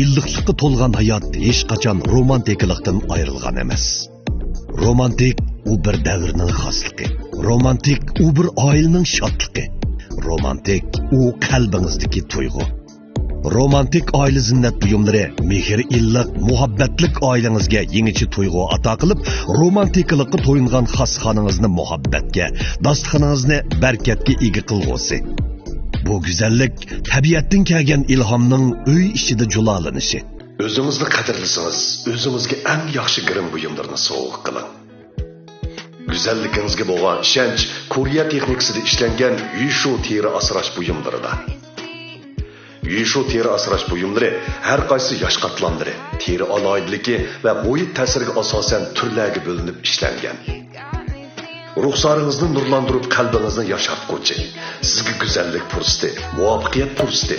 illiqlikqa to'lgan hayot hech qachon romantiklikdan ayrilgan emas. Romantik u bir davrning xosligi. Romantik u bir oilaning shodligi. Romantik u qalbingizdagi tuyg'u. Romantik oila zinnat buyumlari mehr illiq, muhabbatlik oilangizga yangicha tuyg'u ato qilib, romantiklikqa to'yingan xosxoningizni muhabbatga, dostxoningizni barkatga ega qilg'usi. Bu go'zallik tabiatdan kelgan ilhomning uy ichida julolanishi. O'zingizni qadrlasangiz, o'zingizga eng yaxshi girim buyumlarni sovg'a qiling. Go'zalligingizga bo'lgan ishonch Koreya texnikasida ishlangan Yushu teri asrash buyumlarida. Yushu teri asrash buyumlari har qaysi yosh qatlamlari, teri aloydiligi va bo'yi ta'siriga asosan turlarga bo'linib ishlangan. Ruhsaringizni nurlantirib qalbingizni yashatquchi, sizga go'zallik fursati, muvaffaqiyat fursati,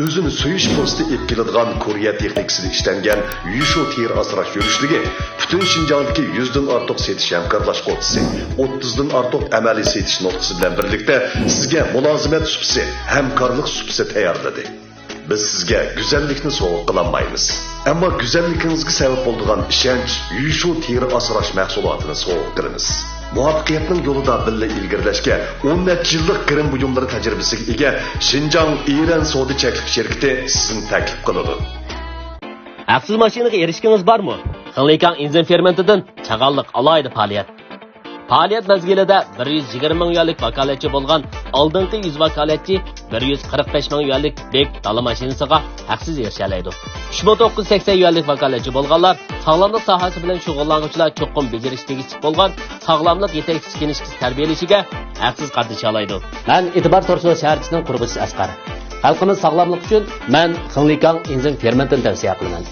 o'zini so'yish fursati olib keladigan Koreya texnikasida ishlangan Yushu teri asrash yurishligi butun Xinjiangdagi 100 dan ortiq setish hamkorlashuvchisi, 30 dan ortiq amaliy setish nuqtasi bilan birlikda sizga mulozimat supsi, hamkorlik supsi tayyorladi. Biz sizga go'zallikni sovg'a qilolmaymiz. Ammo go'zalligingizga sabab bo'ladigan ishonch Yushu teri asrash mahsulotini sovg'a qilamiz. Muvaffaqiyatning yo'lida birga ilgarilashga 10 yillik kirim buyumlari tajribasiga ega Xinjiang Iran savdo cheklik shirkati sizni taklif qiladi. Haqsiz mashinaga erishkingiz bormi? Xinlikan inzin fermentidan chag'alliq alayda faoliyat. Faoliyat mezgilida 120 ming yuanlik vakolatchi bo'lgan oldingi 100 vakolatchi 145 ming yuanlik bek dala mashinasiga haqsiz erishalaydi. 3980 yuanlik vakolatchi bo'lganlar sog'lomlik sohasi bilan shug'ullanuvchilar cho'qqin bejirish tegishli bo'lgan sog'lomlik yetakchisi kinishki tarbiyalashiga haqsiz qatnasha oladi. Men E'tibor To'rsuv shaharchisining quruvchisi Asqar. Xalqimiz sog'lomlik uchun men Xinlikan inzin fermentini tavsiya qilaman.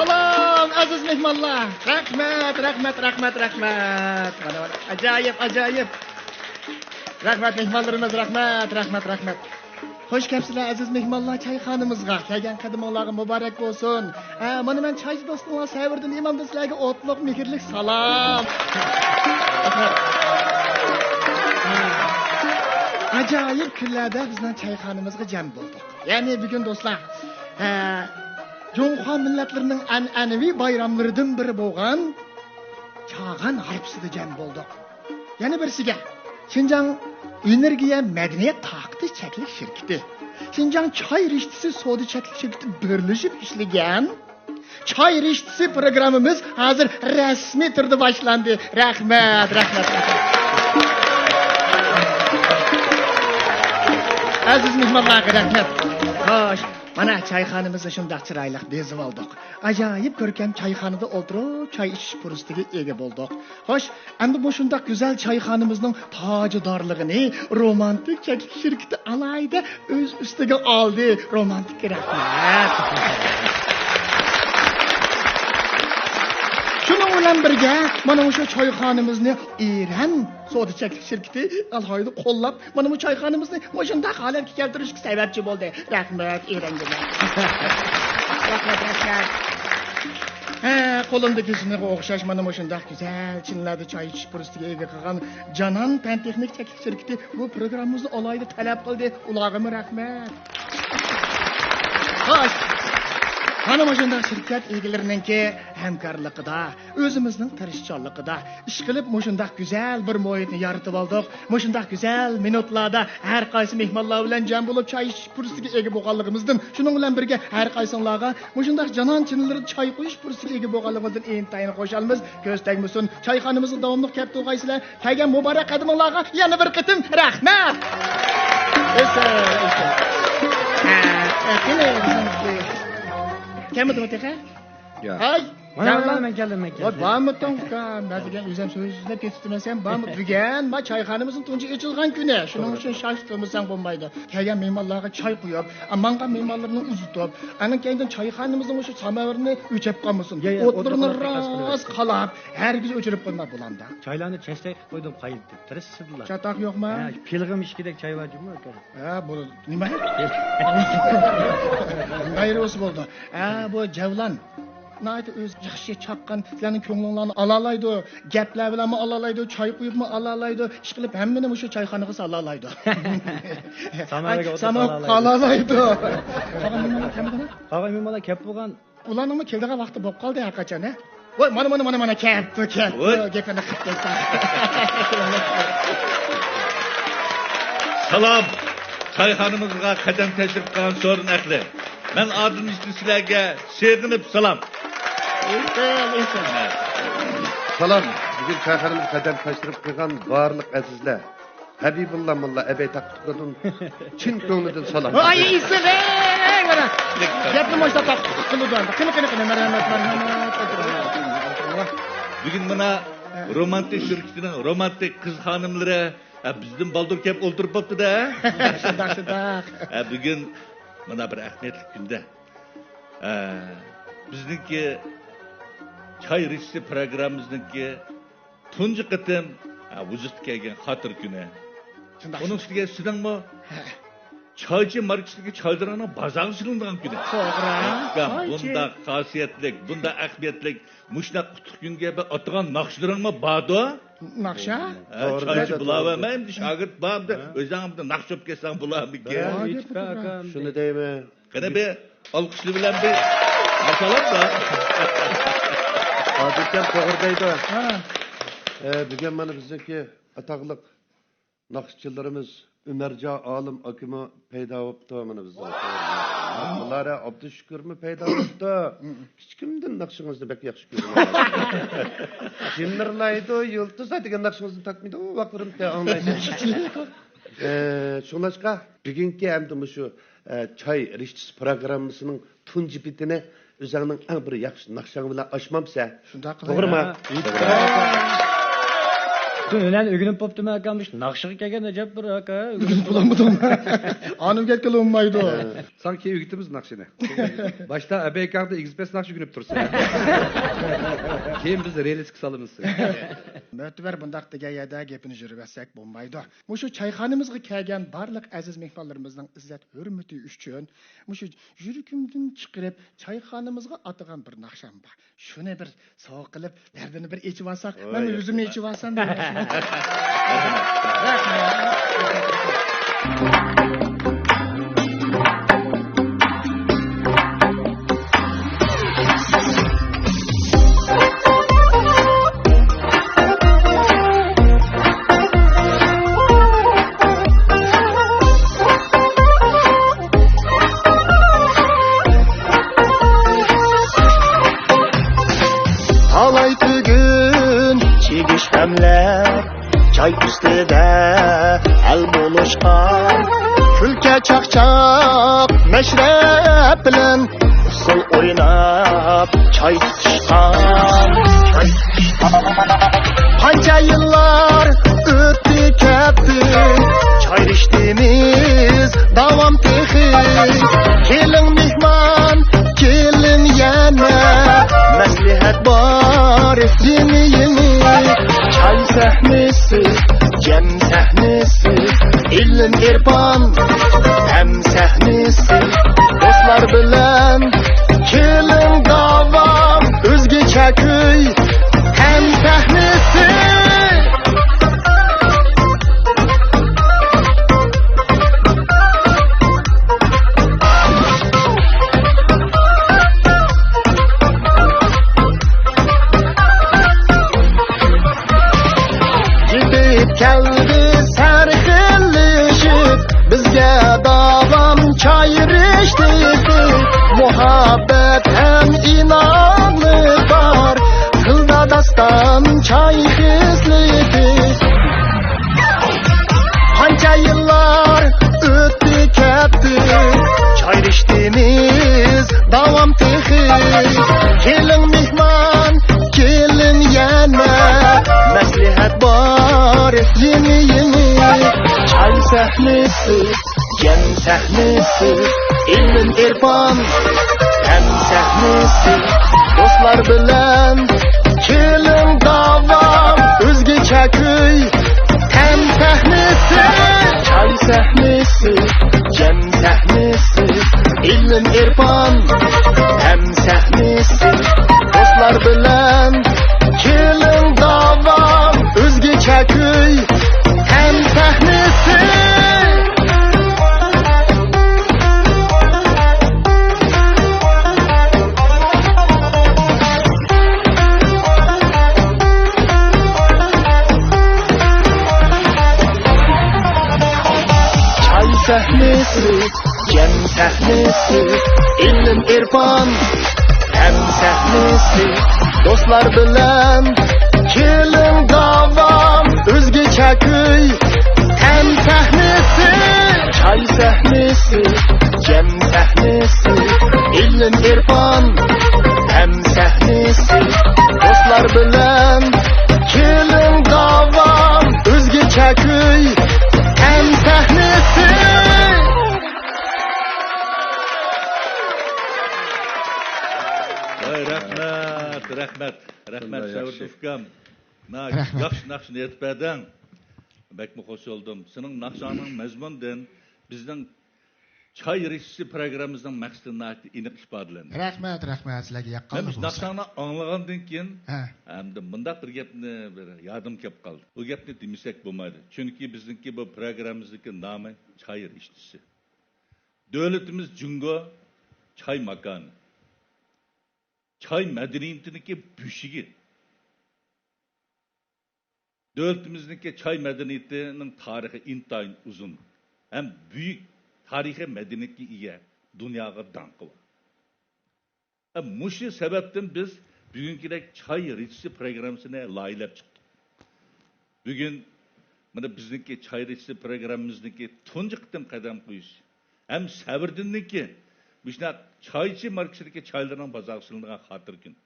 Salom aziz mehmonlar. Rahmat. Ajoyib. Rahmat mehmonlarimiz, rahmat. Xo'sh kelibsizlar aziz mehmonlar, choyxonamizga kelgan qadamingizga muborak bo'lsin. Mana men choychi do'stimlar Savirdan imomdan sizlarga o'tliq mehrli salom. Ajoyib kunlarda bizning choyxonamizga jam bo'ldik. Ya'ni bugun do'stlar, Jonxon millatlarining an'anaviy bayramlaridan biri bo'lgan Chag'an g'arbsida jam bo'ldik. Yana birisiga Xinjiang Energiya Madaniyat taqdi cheklik shirkati, Xinjiang choy rishtisi savdo cheklik shirkati birlashib ishlagan choy rishtisi programmamiz hozir rasmiy turda boshlandi. Rahmat. Aziz mehmonlar, rahmat. Xo'sh, mana choyxonamizni shunday chiroyli bezib oldik. Ajoyib ko'rkam choyxonada o'tirib, choy ichish fursatiga ega bo'ldik. Xo'sh, endi bu shunday go'zal choyxonamizning tajidorligini romantik cheklik shirkati alayda o'z ustiga oldi. Romantik rahmat. Shuning bilan birga mana o'sha choyxonamizni Iran savdo cheklik shirkati alohida qo'llab, mana bu choyxonamizni shunday holatga keltirishga sababchi bo'ldi. Rahmat Ironga. Rahmat. Qo'limdagi shunga o'xshash mana shunday go'zal chinlarda choy ichish fursatiga ega qilgan Janan pan texnik cheklik shirkati bu programmamizni alohida talab qildi. Ularga rahmat. Xo'sh, ana shunday shirkat egalarininki hamkorligida, o'zimizning tirishchanligida ish qilib, shunday go'zal bir muhitni yaratib oldik. Shunday go'zal minutlarda har qaysi mehmonlar bilan jam bo'lib choy ichish fursatiga ega bo'lganligimizdan, shuning bilan birga har qaysilarga shunday janon chinlarida choy qo'yish fursatiga ega bo'lganligimizdan intayin qo'shamiz. Ko'z tegmasin. Choyxonamizni davomli kelib turgaysizlar. Kelgan muborak qadamlarga yana bir qitim rahmat. Kim bu teqa? Ya. Hay. Men keldim. Bormi tonqa? Ben degan o'zim so'zlab ketibman, bormi? Bugun ma choyxonamizning tunji ochilgan kuni. Shuning uchun shoshtirmasam bo'lmaydi. Kelgan mehmonlarga choy qo'yib, amanga mehmonlarni uzitib, anan keyin choyxonamizning o'sha samovarni o'chib qolmasin. O'tlarni rost qalab, hargiz o'chirib qo'ymay bo'landa. Choylarni chastak qilib qo'ydim, qayib deb. Tirishsidilar. Chatoq yo'qmi? Ha, pilg'im ishkidek choy vajibmi aka? Ha, bu nima? G'ayri o's bo'ldi. Bu javlan. nayt öz yaxshi chaqqan sizlarning ko'nglingizni alalaydi, gaplar bilanmi alalaydi, choy quyibmi alalaydi, ish qilib hammani o'sha choyxonaga salalaydi. Samaraga o'tib Sama alalaydi. qalalaydi. Qog'ay mehmonlar kelib bo'lgan. Ularning keldigan vaqti bo'lib qoldi haqachon, ha? Voy, mana keldi. Gapini qilib kelsan. Salam. Çayxanamızga qadam tashrif qilgan so'rin ahli. Men odam sizlarga sevginib salam. Salam, bugün çayxanamız qadam tashrif qilgan barliq azizlar. Habibullah mulla Abay Taqutqudun chin ko'nglidan salam. Ay, isle. Gapni boshqa qildi. Qani, marhamat. Bugün buna romantik şirketining romantik qiz xonimlari bizden baldur kep o'ltirib bo'libdi da. Bugün mana bir ahamiyatli kunda. Bizniki çay rishsi programmamizniki tunji qitim vujudga kelgan xotir kuni. Onun ustiga sizdanmi çaycı marketdagi çaylarning bozori silingan kuni. Bunda xosiyatlik, bunda ahamiyatlik mushunaq qutuq kunga bir otgan naqshlaringmi bordi? Naqsha? Çaycı bulavamam, shogird bordi. O'zingizda naqsh olib kelsang bularmiki. Shuni deyman. Qani be olqishli bilan bir masalan da. Hozirdan to'g'ri Bugün mana bizdeki ataqliq naqshchilarimiz Ömerca Alim akımı paydo bo'libdi mana bizda. Bular Abdushukurmi paydo bo'libdi. Hech kimdan naqshingizni bek yaxshi ko'raman. Jinmirlaydi, yulduz degan naqshingizni taqmaydi. U vaqtlarimda anglaysiz. Şunlaşqa bugungi hamda shu çay rishtisi programmasining tunji bitini o'zingning eng bir yaxshi naqshang bilan ochmamsa. Shunday qilay. To'g'rimi? Tünlen ögünüp poptu makamış. Nakşığı kegen acep bir aka. Bulamadım. Anım getkili olmaydı. Sanki ügütümüz nakşını. Başta ABK'da X5 nakşı günüp dursun. Keyin biz realistik salımız. Mötüber bundaq degan yerda gapini yurib bo'lmaydi. Mushu çayxonamizga kelgan barliq aziz mehmonlarimizning izzat hurmati uchun mushu yuragimdan chiqarib çayxonamizga atagan bir naqsham bor. Shuni bir savoq qilib, dardini bir echib olsak, men o'zimni echib olsam. Alay tügün çigiş hemler çay üstüde el buluşkan külke çakçak meşrep bilen usul oynap çay tutuşkan Panca yıllar öttü kepti çay içtiğimiz davam tehi gelin mihman gelin yana Meslihat var yeni Çay sahnesi, cem sahnesi İlim irfan hem sahnesi Dostlar bilen kelin davam Özgeçe köy hem sahnesi Keldi serxillişib bizga davam çayrışdı muhabbet hem inanlık var kılda dastan çay hizlidi Hanca yıllar öttü ketdi çayrıştığımız davam tehi gelin mihman gelin yana Meslihat var yeni Çay sahnesi, cem sahnesi İlim irfan hem sahnesi Dostlar bilen kelin davam Özgeçe köy hem sahnesi Çay sahnesi, cem sahnesi İlim irfan hem sahnesi bilan keling davom o'zgacha kuy ham sahnasi sahnesi, cem sahnesi, ilm irfon hem sahnesi, dostlar bilan keling davom o'zgacha kuy hem sahnesi, çay sahnesi, cem sahnesi, ilm irfon hem sahnesi, dostlar bilan keling davom o'zgacha kuy hem sahnesi. Rahmet Savur Ufkam. Yaxşı nakşını etpeden. Bekmi hoş oldum. Senin nakşanın mezmundan bizden çay rişisi programımızdan maksatını iniq ifadelendi. Rahmet sizlarga yaqqan Biz nakşanı anlagandan keyin Ha. hem de bundaq bir gapni bir yadım kelib qoldi. Bu gapni demisek bo'lmaydi. Chunki bizniki bu programmamizdagi nomi çay rişisi. Devletimiz Jungo çay makanı. Çay medeniyetindeki büyüşüğü. Devletimizdeki çay medeniyetinin tarihi intayın uzun. Hem büyük tarihi medeniyetki iyi dünyaya dankı var. Muşu sebepten biz bugünkü çay rişisi programısına layılap çıktık. Bugün bizdeki çay rişisi programımızdaki tuncu kıtım kadam koyuş. Hem sabırdındaki Müşnak çayçı markasındaki çaylarının bazarçılığına hatır gün.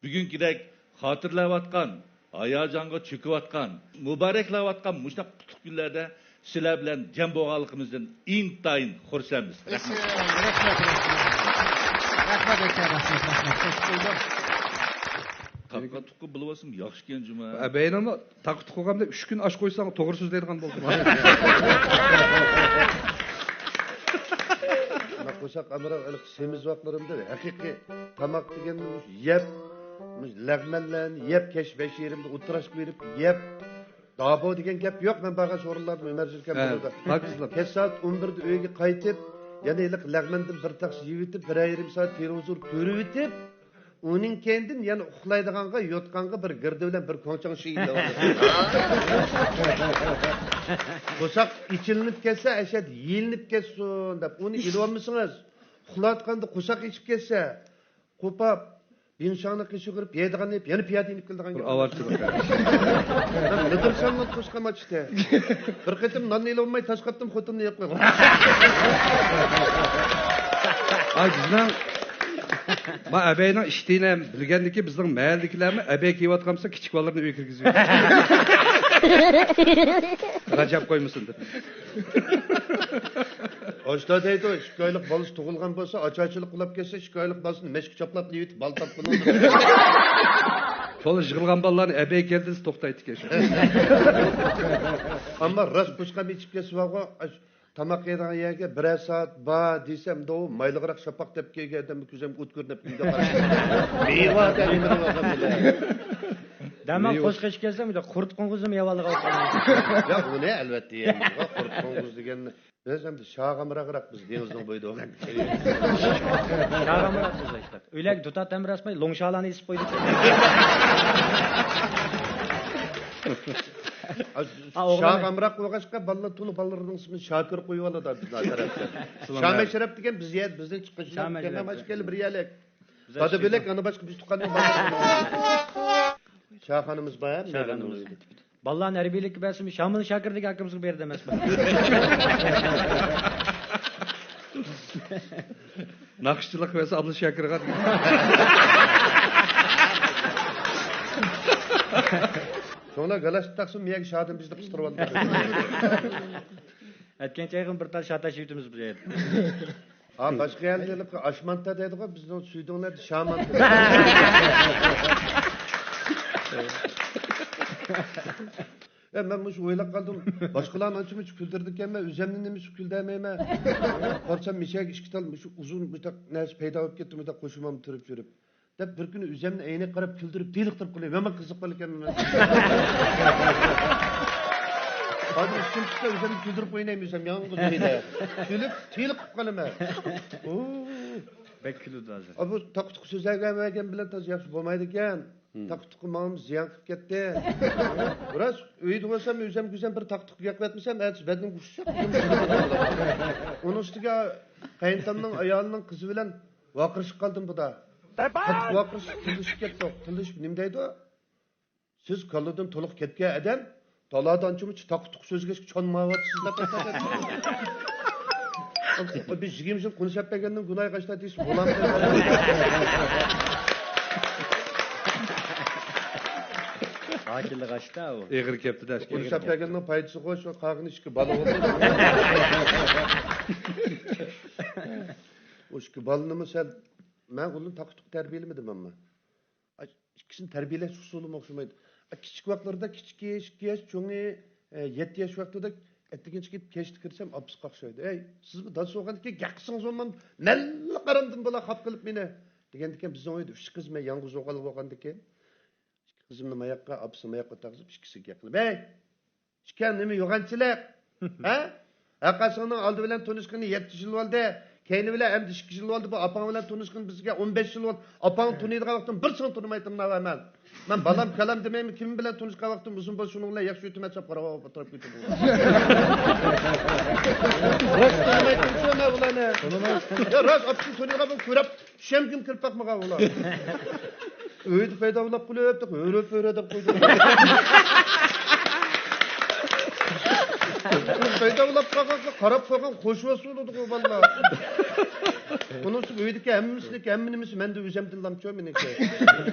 Bugün gidek hatırlavatkan, ayacanğa çıkıvatkan, mübareklavatkan müşnak kutluk günlerde sizler bilen cem boğalıkımızdan intayın hoşlanmış. Takka tukku buluvasım yaxşı gencim ha. Ben ama takıt koygamda 3 gün aş koysan doğru söz deydigan boldum. Ko'sak amra semiz vaqtlarimda haqiqiy tamoq degan yeb lag'manlarni yeb kesh bashirimni o'tirash berib yeb dabo degan gap yo'q. Men bag'a so'rinlarni emerjirkan bo'ladi. Kech soat 11da uyga qaytib yana iliq lag'mandan bir taqsi yeb etib 1,5 soat televizor ko'rib etib uning kendin yana uxlaydiganga yotganga bir girdi bilan bir ko'chang shiyla Ko'sak ichilinib ketsa ashad yelinib ketsin deb uni ilolmisingiz uxlayotganda qo'saq ichib ketsa qo'pab binshonni qishig'irib yeydigan deb yana piyoda inib keldigan Bir avarchilik. Nidirsanlar qo'shqamachda bir qitim nonni ilolmay tashqatdim xotinni yeb qo'ydim. Ay bizden ma abeyning iştiyini bilgandiki bizning mahaldagilarni abey kiyotgansa kichik bolalarni uyga kirgizib. Rajab qo'ymasin deb. Oshda deydi, 2 oylik bolasi tug'ilgan bo'lsa, ochachchilik qilib kelsa, 2 oylik bolasini meshki choplab yeyib, bal topib To'la yig'ilgan bolalarni abey keldi to'xtaydi kesh. Ammo rost qo'shqam ichib kelsa, tamoq yeydigan yerga 1 soat ba desam, do mayliroq shapaq deb kelganda ko'zim o't ko'rinib uyda qoladi. Meva Daman qo'shqa ichib kelsam, qurt qo'ng'izim yavalib qolgan. Ya uni albatta endi. Qurt qo'ng'iz deganni biz ham shag'amroq biz dengizning bo'yida olgan. Şağamırat siz işte. Öyle ki tutat emrasmay longşalanı isip koyduk. Shag'amroq bo'lg'achqa ballar to'liq ballarning ismini Shakir qo'yib oladi bizlar tarafdan. Shama Sharaf degan biz yer bizning chiqishlar kelmamash kelib bir yalik. Hadi bilek ana boshqa biz tuqqanning Şahanımız bayağı mı? Vallahi nerbilik besim Şam'ın Şakir'deki hakkımızı bir demez. Nakışçılık ve abla Şakir'e Sonra galaş taksın miyek şahadım bizde kıstırıp aldı. Etken çayın bir tane şahta şiitimiz bir yer. Başka yerlerle aşmanta dedik o bizden suydunlar şamanta. Ben bu oylab kaldım. Başkalarının açımı küldürdük ama üzerine mi küldürmeyme. Parçam mişek işkital uzun bir tak nes peyda olup gitti mi de koşumam tırıp yürüp. deb bir kuni o'zimni ayni qarab kuldirib teliqtirib qo'yay. Men qiziq bo'larkanman. Hozir kim chiqsa o'zimni kuldirib qo'ynaymisan, yolg'iz uyda. Kulib teliqib qolaman. Bek kuludi hozir. Bu taqtuq so'zlagan bilan toz yaxshi bo'lmaydi ekan. Taqtuq ma'lum ziyon qilib ketdi. Biroz uyda bo'lsam o'zim güzel bir taqtuq yoqvatmasam, badnim ushshaq. Onun ustiga qayintamning ayolining qizi bilan vaqirishib qoldim bu da. Vaqirishib tilishib ketdik. Tilishib nima deydi? Siz qallidan to'liq ketgan odam taladanchimi taqtuq so'zga cho'nmayapsiz deb aytadi. Biz jigimizin konuşup beğendim günay kaçta diş bulan. Akıllı kaçta o. Eğir kepti de. Konuşup beğendim payıcısı koş ve kağın işki balı oldu. O işki balını mı sen? Ben onun takıtık terbiyelemedim ama. İkisini terbiyeleş usulüm okşumaydı. Küçük vaktlarda küçük yaş, çoğunu 7 yaş vaktında ettiğince gidip keçti kirsem apıs kalkışaydı. Ey siz mi dansı oğandı ki yaksınız ondan nelli karandım bana kap kılıp beni. Diken bizden oydu. Üç kız men yalnız oğalıp oğandı ki. Kızımla mayakka apısı mayakka takızıp ikisi yakılıp. Ey şiken nemi yoğancılık. Ha? Hakasının aldı bilen tanışkını 7 yıl oldu. Keyni bilen hem 2 yıl oldu. Bu apan bilen tanışkını bizge 15 yıl oldu. Apan tanıydığı vaktim bir sene tanımaydım ne var ben. Ben balam kalam demeyim kimin bilen tanışkan vaktim uzun boş şununla yakşı ütüme çap karava oturup götürdüm. Rast tanımaydım şuna ulan ne? Ya rast apsın tanıydığı vaktim körep şem kim kırp bakmağa ulan. Öyle fayda bulap kulüp de öyle de koydum. Fayda bulap kalkakla karap kalkan koşuası oldu o valla. Onun için öyle ki emminimiz ben de üzem dillam çömene ki.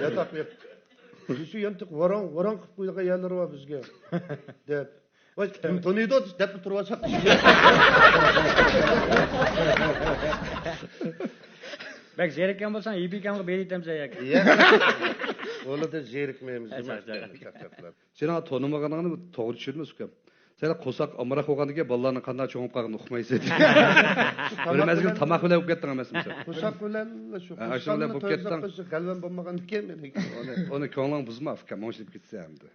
Yatak yap. Düşü yantık varan kıp kuyduğu yerleri var bizge. Dep. Vay kim tanıydı o dep turvasak. Bek zerikken bolsan iyi bir kamga beritem zayak. Onu da zerikmeyemiz. Sen tanımağanını doğru düşünmüyorsun ki. Sen kosak amrak oğandıke ballarının kanına çoğup kalkın okumayız dedi. Böyle mezgil tamak bile okuyatın amesin sen. Kosak bilen şu. Aşağıda bu kettan. Kalben bombagan dikemedi. Onu könlün buzma afka. Monşlip gitse hem de.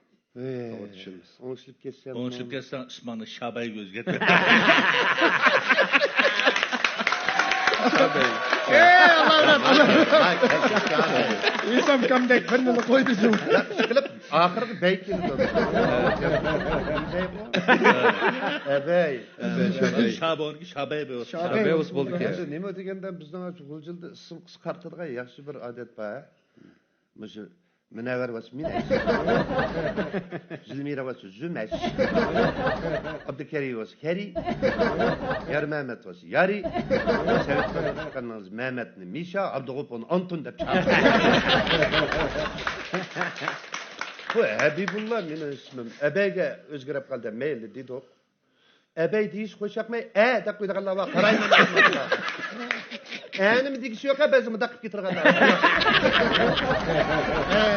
Doğru düşünmüyoruz. Onşlip kessem. Onşlip kessem ısmanı şabayı göz getir. İsam kamdek fırnını koydu şimdi. Sıkılıp ahırda beyk yedi. Şabayı be. Şabayı olsun bulduk ya. Nima deganda bizning bu yilda ism qisqartirgan yaxshi bir odat bor. Mana Münevver was Mineş. Zülmira was Zümeş. Abdülkeri was Keri. Yar Mehmet was Yari. Sevitmen çıkanlarız Mehmet'ni Mişa. Abdülgupon Anton da çağırdı. Bu Habibullah benim ismim. Ebeyge özgürep kaldı. Meyildi dedi o. Ebey deyiş koşak mı? De koydu Allah var. Karayın. Enim dikisi yok ya bezimi takıp getirganlar.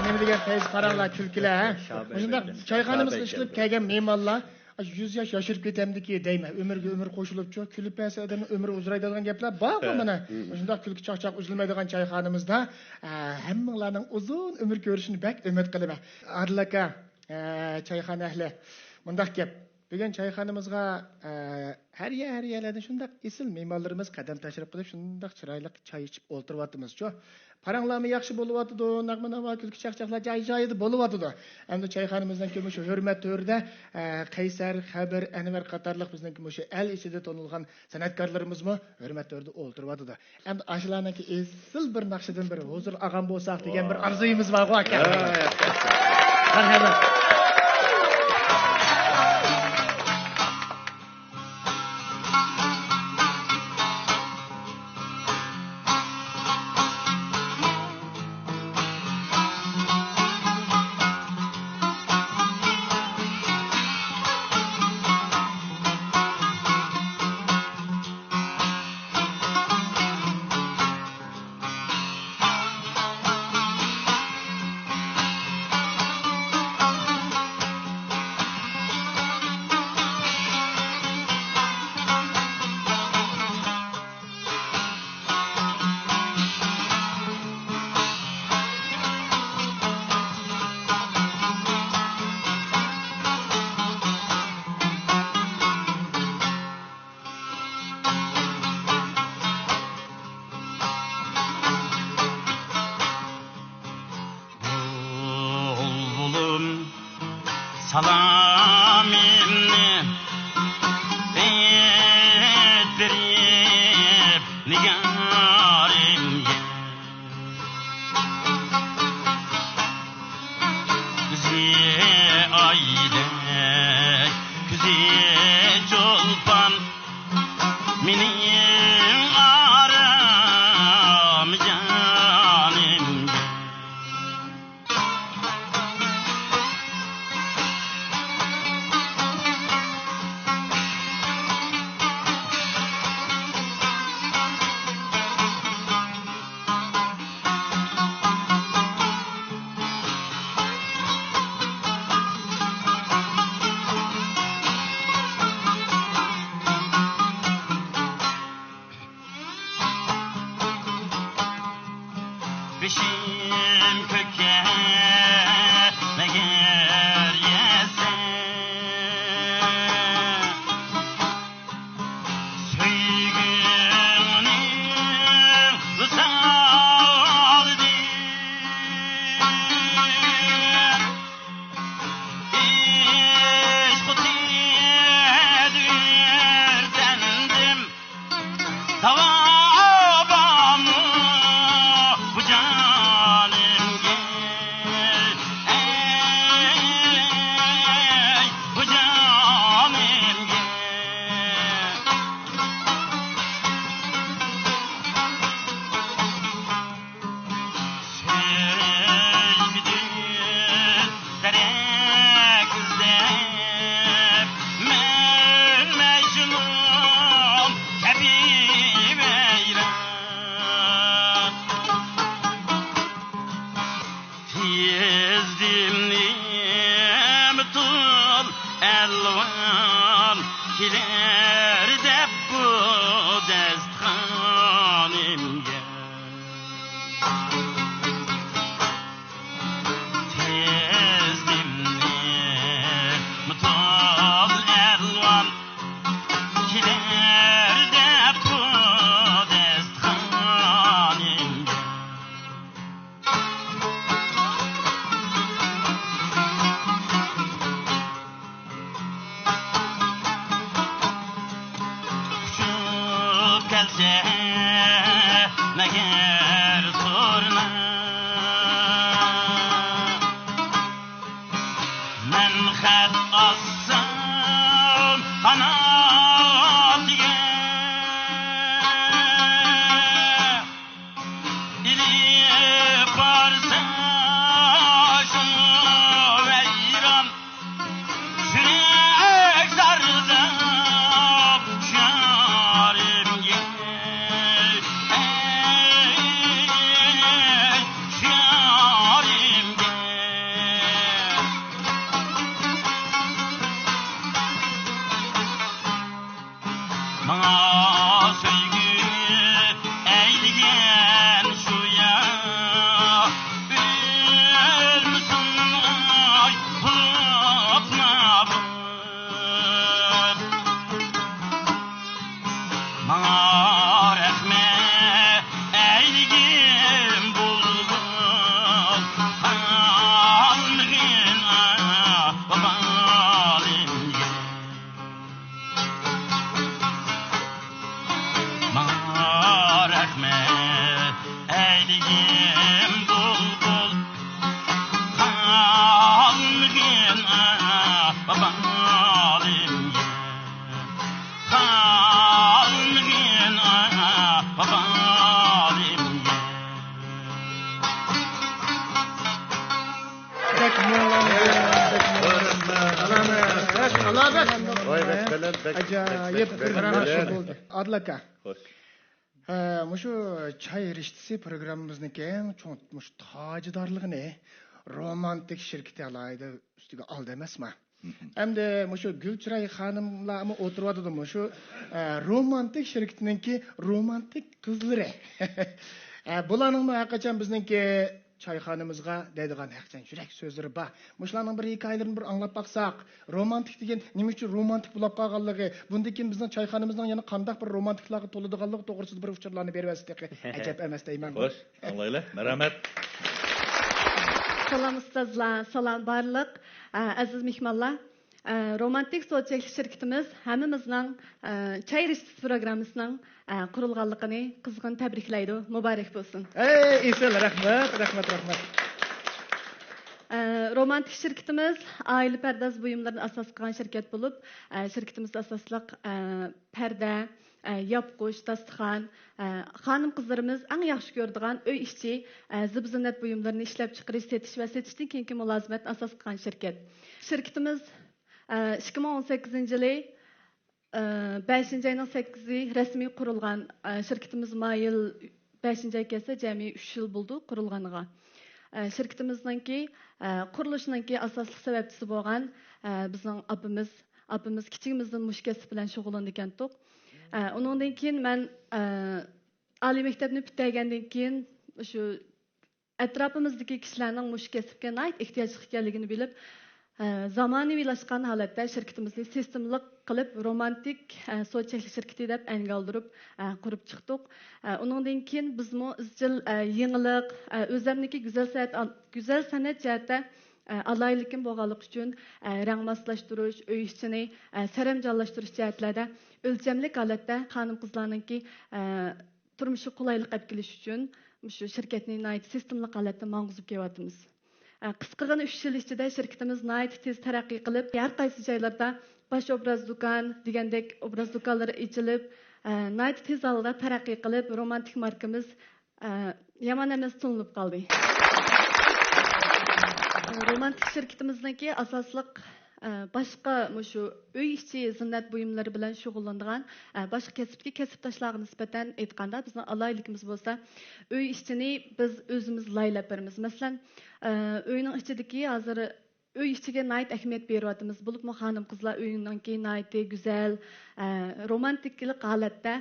Nima degan fayz qaranglar kulkilar ha. Shunda choyxonamizga ishilib kelgan mehmonlar 100 yosh yoshirib ketamdiki deyman. Umrga umr qo'shilibchi, kulib pasa odamning umri uzraydigan gaplar bormi mana? Shunda kulki chaqchaq uzilmaydigan choyxonamizda hammanglarning uzun umr ko'rishini bak umid qilaman. Adil aka, choyxona ahli mundaq gap. Bugun choyxonamizga har yerlardan shundaq esil mehmonlarimiz qadam tashrif qilib shundaq chiroyli choy ichib o'tiryapmiz-ku. Paranglarmi yaxshi bo'lyapti, naqma kulki chaqchaqlar joy-joyida bo'lyapti. Endi choyxonamizdan kim shu hurmat to'rida Qaysar, Xabar, Anvar qatorliq bizning kim shu el ichida tonilgan san'atkorlarimizmi hurmat to'rida o'tiryapti. Endi ashlarniki esil bir naqshidan biri huzur ag'am bo'lsaq degan bir arzuyimiz bor aka. Marhamat. salamimni ettirip nigarimge Güzi aydek güzi çolpan mening aram canimge Beşim köke neger yese Söygünü saldı İş kutiyedir dendim Tavabamı bu canım gel ey bu canım gel Sevgidir derek izlep men mecnun Habib eyler Yezdimni mutlu elvan kiler deb bu destxonimga Yezdimni mutlu elvan kiler deb bu destxonimga Uçup gelse meğer soruna Men xat assam qanatiga İlip barsa şunu veyran Yürek zardab şarimge ey şarimge Bana söygü eyligen şu ya Ölmüşsün ay bulutla Bana rahmet eyligin bulbul Kalmigin babalimge Bana rahmet eyligin bulbul Kalmigin babalimge Kalmigin babalimge Acayip bir program oldu. Adlaka. Hoş. Muşu çay eriştisi programımızdaki en çok muş tacıdarlığını romantik şirketi alaydı üstüge aldı emasma. Hem de muşu Gülçıray hanımla mı oturmadı muşu romantik şirketininki romantik kızları. Bulanın mı hakikaten bizninki çayxanamızga deydigan hakikaten yürek sözleri бар. Muşlarning bir hikoyalarini bir anglab baqsaq, romantik degan nima uchun romantik bo'lib qolganligi, bundan keyin bizning çayxanamızning yana qanday bir romantiklarga to'ladiganligi to'g'risida bir uchurlarni berib bersangiz ajab emas deyman. Xo'sh, anglaylar. Marhamat. Salam ustazlar, salam barliq, aziz mehmonlar. Romantik so'zchilik shirkatimiz hammamizning Çay Riştisi programmasining qurilganligini qizg'in tabriklaydi. Muborak bo'lsin. Esel, rahmat. Romantik şirketimiz aile perdaz buyumlarını asas qilgan şirket bo'lib, şirketimizde asasliq perde, yapqush, dasturxon, xonim qizlarimiz eng yaxshi ko'radigan uy ishchi zib-zinat buyumlarini ishlab chiqarish, setish va setishdan keyingi mulozimatni asas qilgan şirket. Şirketimiz 2018 yılı 5. ayının 8'i resmi kurulgan şirketimiz mayıl 5. ay kelse cemi 3 yıl buldu kurulganıga. Şirketimizdeki kuruluşundaki asaslık sebepçisi bo'lgan bizning apimiz kichigimizdan mush kasb bilan shug'ullangan to'q. Undan keyin men oliy maktabni bitirgandan keyin shu atrofimizdagi kishilarning mush kasbga ehtiyoj ekanligini bilib, zamonaviylashgan holatda shirkatimizni sistemli qilib romantik so'zchilik shirkati deb oldirib qurib chiqdik. Undan keyin bizmo izchil yangilik o'zimniki go'zal san'at jihatda alaylikim bo'lganlik uchun rang moslashtirish, uy ishini saramjonlashtirish jihatlarda o'lchamli holatda xonim qizlarningki turmushi qulaylik olib kelish uchun shu shirkatni sistemli holatda mang'izib kelyapmiz. Qisqagina 3 yil ichida shirkatimiz tez taraqqiy qilib, har qaysi joylarda bosh obraz do'kon degandek obraz do'konlari ochilib, tez holda taraqqiy qilib, romantik markamiz yomon emas tanilib qoldi. Romantik şirketimizdeki asaslık başka şu uy işçi zinnat buyumları bilen şug'ullanadigan başka kasbdoshlarga nisbatan aytganda bizning alaylikimiz bo'lsa, uy ishchini biz o'zimiz laylab beramiz. Masalan, uyning ichidagi hozir uy ishchiga ahamiyat beryapmiz. Bo'libmi xonim qizlar uyiningki go'zal, romantiklik holatda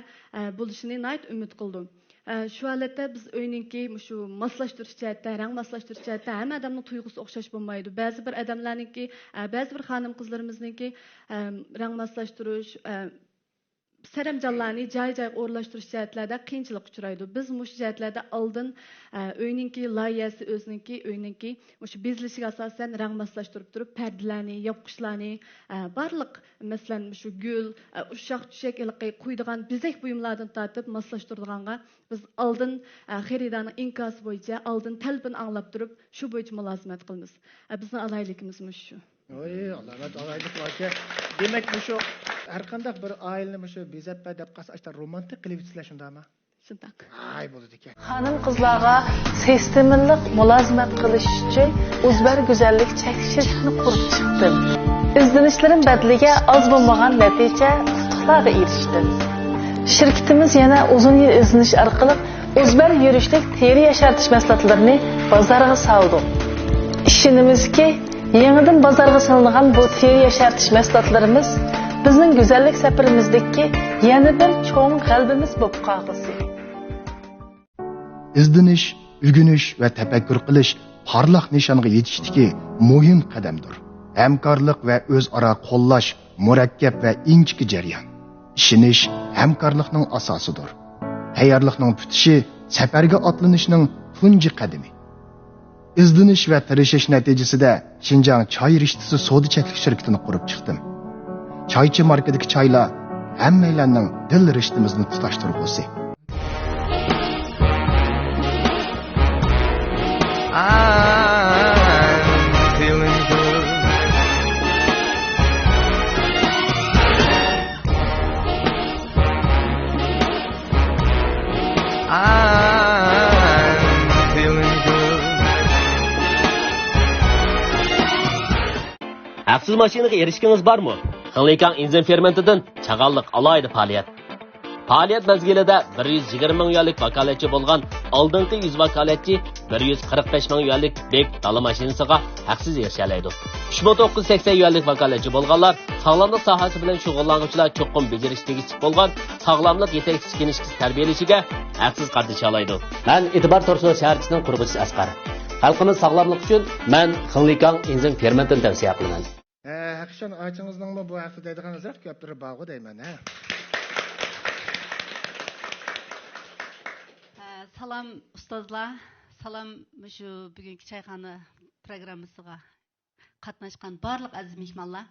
bo'lishini umid qildim. Şu holatda biz uyninki shu moslashtirish jihatda, rang moslashtirish jihatda hamma odamning tuyg'usi o'xshash bo'lmaydi. Ba'zi bir odamlarningki, ba'zi bir xonim qizlarimizningki rang moslashtirish, saramjonlarni joy-joy o'rlashtirish jihatlarda qiyinchilik uchraydi. Biz mush jihatlarda oldin uyninki loyihasi o'zininki uyninki shu bezlishiga asosan rang moslashtirib turib, perdelarni, yopqichlarni, barliq masalan shu gul, ushaq-tushak ilqi qo'ydigan bezak buyumlardan tortib moslashtirganga biz oldin xaridorning inkosi bo'yicha oldin talbini anglab turib, shu bo'yicha mulozimat qilamiz. Bizning alaylikimiz shu. Alamat alaylik aka. Demak shu har qanday bir oilani shu bezatma deb qasashda romantik qilib sizlar shundami? Shunday. Bo'ldi ekan. Xonim qizlarga sistemliq mulozimat qilish uchun o'zbar go'zallik chekishini qurib chiqdim. Izlanishlarim badliga oz bo'lmagan natijalarga erishdim. Shirkatimiz yana uzun yil izlanish orqali o'zbar yurishlik teri yashartish mahsulotlarini bozorga soldi. Ishonimizki, yangidan bozorga solingan bu teri yashartish mahsulotlarimiz bizning go'zallik safarimizdagi yana bir cho'ng g'albimiz bo'lib qoldi. İzdinish, ügünish va tafakkur qilish parlaq nishonga yetishdagi muhim qadamdir. Hamkorlik va o'zaro qo'llash murakkab va inchki jarayon. Ishonish hamkorlikning asosidir. Tayyorlikning bitishi safarga otlanishning tunji qadami. İzdinish va tirishish natijasida Xinjiang Çay Riştisi so'zchilik shirkatini qurib chiqdim. Çaychi markadagi çaylar hammalarning dil rishtimizni tutashtirib bo'lsa. Haqsiz mashinaga erishkiniz bormi? Xinlikan inzin fermentidan chag'alliq alaydi faoliyat. Faoliyat mezgilida 120 ming yuanlik vakolatchi bo'lgan oldingi 100 vakolatchi 145 ming yuanlik bek dala mashinasiga haqsiz erishalaydi. 3980 yuanlik vakolatchi bo'lganlar sog'lomlik sohasi bilan shug'ullanuvchilar cho'qqin bejirish tegishli bo'lgan sog'lomlik yetakchi kinish tarbiyalashiga haqsiz qatnashalaydi. Men E'tibor To'rsoy shaharchisining qurbisi Asqar. Xalqimiz sog'lomlik uchun men Xinlikan inzin fermentini tavsiya qilaman. Haqiqatan aytingizning bu haqda deydigan azroq gaplar bormi deyman, ha. Salam ustozlar, salam şu bugünkü çayxana programmasıga qatnaşqan barlıq aziz mehmanlar,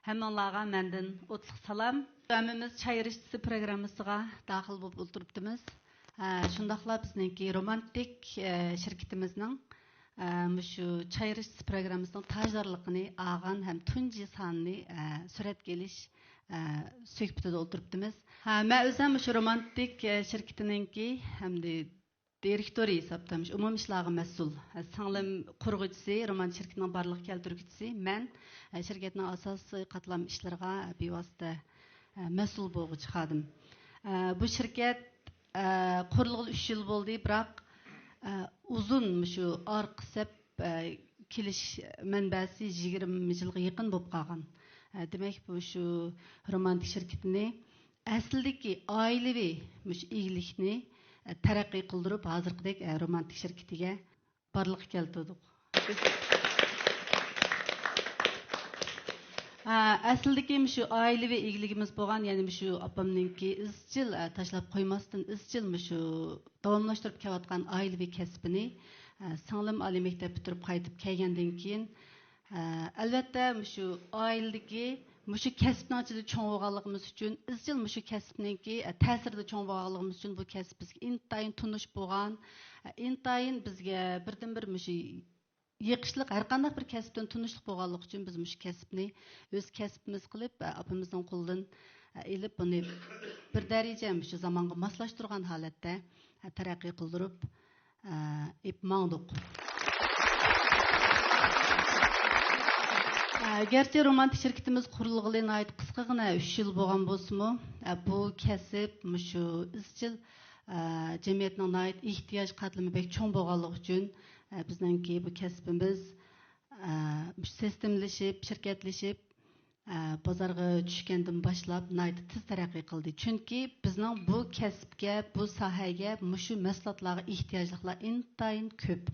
hammalarga mendan o'tliq salom. Hammamiz çay rishchisi programmasıga daxil bo'lib o'tiribmiz. Shundaqla bizningki romantik şirketimizning shu çay rishchisi programmasının tajdorligini algan ham tunji sonini suratga elish söhbətində o'tiribmiz. Men o'zim shu romantik şirketiningki hamda direktori hisoblamış, umum ishlarga mas'ul. Singlim qurg'uvchisi, roman şirketining barliq keltiruvchisi, men şirketning asosiy qatlam ishlarga bevosita mas'ul bo'lg'uchi xodim. Bu şirket qurilg'ili 3 yil bo'ldi, biroq uzun shu orqisab kelish manbasi 20 yilga yaqin bo'lib qolgan. Demek bu şu romantik şirketini aslidagi oilaviy iyilikni taraqqiy qildirib hozirgidek romantik şirketiga barliq keltirdik. Aslidagi şu oilaviy iyiligimiz bo'lgan, ya'ni şu opamninki izchil tashlab qo'ymasdan izchil şu davomlashtirib kelayotgan oilaviy kasbini singlim oliy maktab bitirib qaytib kelgandan keyin albatta şu oiladagi şu kasbning ichida cho'ng bo'lganligimiz uchun izchil şu kasbninki ta'sirida cho'ng bo'lganligimiz uchun bu kasb bizga intayin tunish bo'lgan, intayin bizga birdan-bir şu yiqishliq har qanday bir kasbdan tunishlik bo'lganligi uchun biz şu kasbni o'z kasbimiz qilib opamizning qo'lidan elib buni bir daraja şu zamonga moslashtirgan holatda taraqqiy qildirib mangduq. Gerçi romantik şirketimiz qurilg'ili ait qisqagina 3 yil bo'lgan bo'lsa-mu, bu kasb şu izchil jamiyatning ait ehtiyoj qatlami bek cho'ng bo'lganligi uchun bizningki bu kasbimiz sistemlashib, shirkatlashib bozorga tushgandan boshlab tez taraqqiy qildi. Chunki bizning bu kasbga, bu sohaga, shu mahsulotlarga ehtiyojliklar intayin ko'p.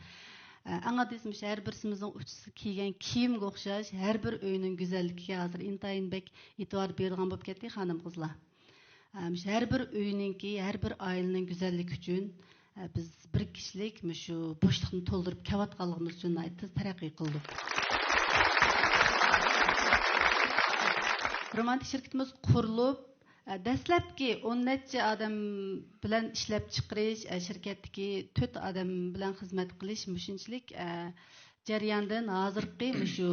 Аңа десmiş her birimizin uçusu kiygen kiyimge o'xshash her bir uyning go'zalligiga hozir intayin bek e'tibor berilgan bo'lib ketdi xonim qizlar. Her bir uyninki, her bir ailening go'zalligi uchun biz bir kishilik shu bo'shliqni to'ldirib kelayotganligimiz uchun tez taraqqiy qildik. Romantik şirketimiz qurilib dastlabki 10 necha odam bilan ishlab chiqarish, shirkatdagi 4 odam bilan xizmat qilish shunchalik jarayondan hozirgi shu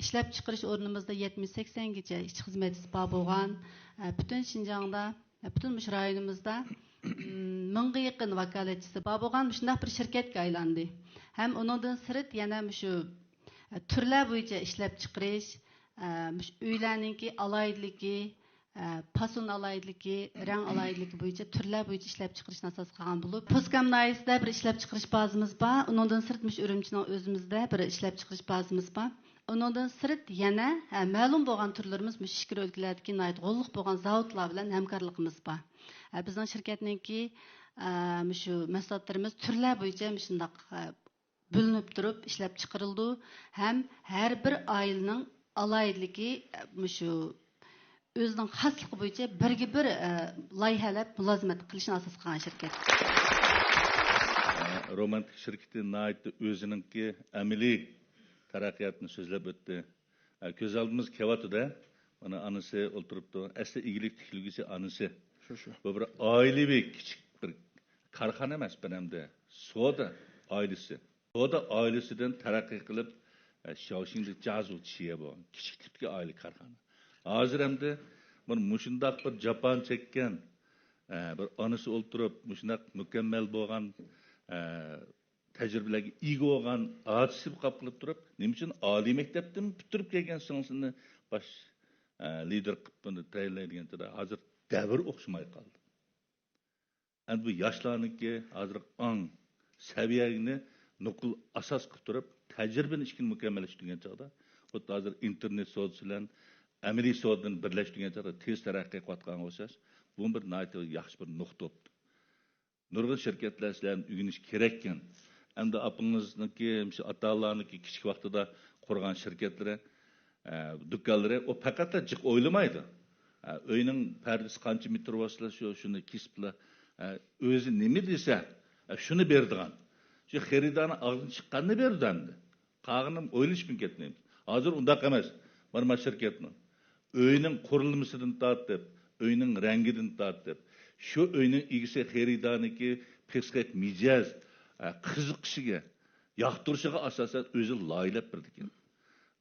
ishlab chiqarish o'rnimizda 70-80 gacha ishchi xizmatchisi bor bo'lgan. Butun Shinjongda, butun rayonimizda 1000 ga yaqin vakolatchisi bor bo'lgan shunday bir shirkatga aylandi. Ham uningdan sirt yana shu turlar bo'yicha ishlab chiqarish, uylarninki aloydiligi, pasun alaydiligi, rang alaydiligi bo'yicha turlar bo'yicha ishlab chiqarishni asos qilgan bo'lib, Poskam naysida bir ishlab chiqarish bazamiz bor. Uningdan sirt Urumchining o'zimizda bir ishlab chiqarish bazamiz bor. Uningdan sirt yana ma'lum bo'lgan turlarimiz ishkir o'lkalardagi g'olliq bo'lgan zavodlar bilan hamkorligimiz bor. Bizning shirkatninki shu mahsulotlarimiz turlar bo'yicha shunday bo'linib turib ishlab chiqarildi. Ham har bir oilaning alaydiligi shu o'zining xasligi bo'yicha birga bir loyihalab mulozimat qilishni asos qilgan shirkat. Romantik şirketi o'zininki amaliy taraqqiyotni so'zlab o'tdi. Ko'z oldimiz kelyapti-da, mana anisi o'ltiribdi. Asli igilik tikilgisi anisi. Bu bir oilaviy kichik bir korxona emas, hamda soda oilasi. Soda oilasidan taraqqiy qilib Shaoxingda Jazu chiya bu kichik tipli oila korxona. Hozir hamda mushundaq bir Japon chekkan bir onasi o'ltirib, mushundaq mukammal bo'lgan tajribalarga ega bo'lgan otisi qilib turib, nima uchun oliy maktabdan bitirib kelgan so'ngsini bosh lider qilib buni tayyorlaydiganda hozir davr o'xshamay qoldi. Endi bu yoshlarniki hozir ong saviyani nuqul asos qilib turib, tajribani ishkin mukammallashtirgan chog'da, xuddi hozir internet sodasi bilan amaliy sodani birlashtirgan chog'da tez taraqqiy qilayotgan o'xshash, bu bir yaxshi bir nuqta bo'ldi. Nurg'un shirkatlar sizlarni o'rganish kerak ekan. Endi apingizniki, ota-onalarniki kichik vaqtida qurgan shirkatlari, do'konlari o faqat jiq o'ylamaydi. Uyning pardasi qancha metr bo'lsa, shuni kesiblar. O'zi nima desa, shuni berdigan. Shu xaridorning og'zidan chiqqanini berdi. Qağınım o'ylashmay ketmaymiz. Hozir undaq emas. Mana şirketning uyning qurilmasidan tortib, uyning rangidan tortib, shu uyning egisi xaridorniki psixik mijoz, qiziqishiga, yoqtirishiga asosan o'zi loyilab berdi ekan.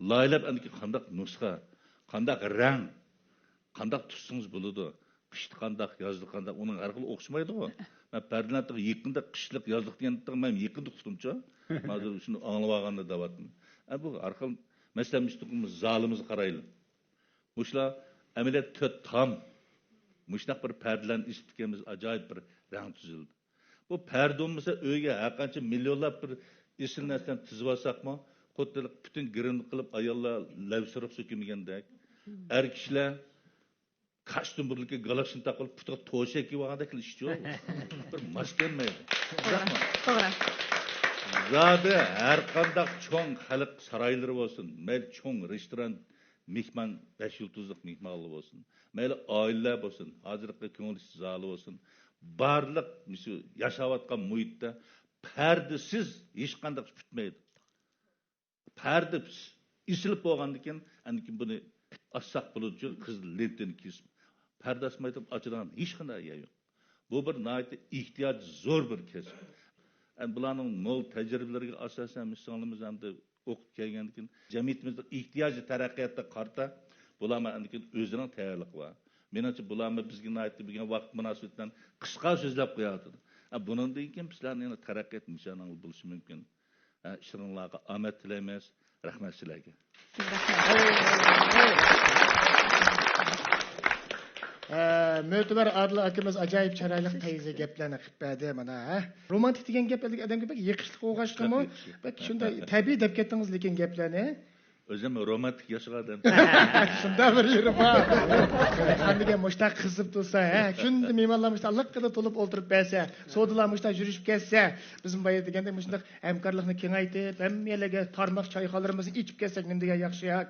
Loyilab aniki qandaq nusxa, qandaq rang, qandaq tutsangiz bo'ladi. Qishda qandaq, yozda qandaq, uning har xil o'xshamaydi-ku. Men perdelarga yaqinda qishliq, yozliq degandan men yaqinda uqtumcha. Hozir shuni anglab olganda davatdim. Bu har xil masalamizimiz zalimiz qaraylı. Muşlar ameliyat tört tam. Muşnak bir perdelan istikemiz acayip bir rang tüzüldü. Bu perde olmasa öyle hakanca milyonlar bir isil neslen tizvasak mı? Kottelik bütün girin kılıp ayarlar levsirip sökümegendek. Er kişiler kaçtım birlikte galaksini takılıp putak toşak gibi vakadaki işçi olur. Bir maskenmeyin. Doğru. Zaten her kandak çoğun halk sarayları olsun. Mel çoğun restoran, mihman, 5 yıldızlık mihmanlı olsun. Mel aileler olsun. Hazırlıklı köngülsüz zalı olsun. Barlık, mesela yaşavatkan muhitte perdesiz hiç kandak bütmeydi. Perde isilip boğandıkken, andikin bunu assak bulucu kız lentini kesip. Perde asmaydı açıdan hiç kandak yer yok. Bu bir nahiyeti ihtiyaç zor bir kesim. Bularning mol tecrübelerine asasen misalımız hem de okup gelgendikin cemiyetimizde ihtiyacı terakkiyatda karta bularma andikin özünün tayarlık var. Menimce bularma bizge nahiyeti bilgen vaqt münasebetinden kısa sözlep koyadı. Bunun deyken bizlerin yani terakkiyat nişanı buluşu mümkün. İşlerinlerine ahmet dileymeyiz. Rahmet sizlerge. Mötüber adlı akımız acayip çaraylık teyze geplerine kıpbedi mana. Romantik degen geplerdik adamga bak yıkışlık oğaşkımı. Bak şunda tabi dep kettiniz lekin geplerine. Özüm romantik yaşadım. Şunda bir yeri var. Handige muşta kızıp dursa, şunda mimarlamışta lıkkıda tolup oturup berse, sodulamışta yürüyüp kesse, bizim bayır degende muşta hemkarlıkını kengaytip, hem yerlege tarmak çayxalarımızı içip kessek nindege yakşı ya.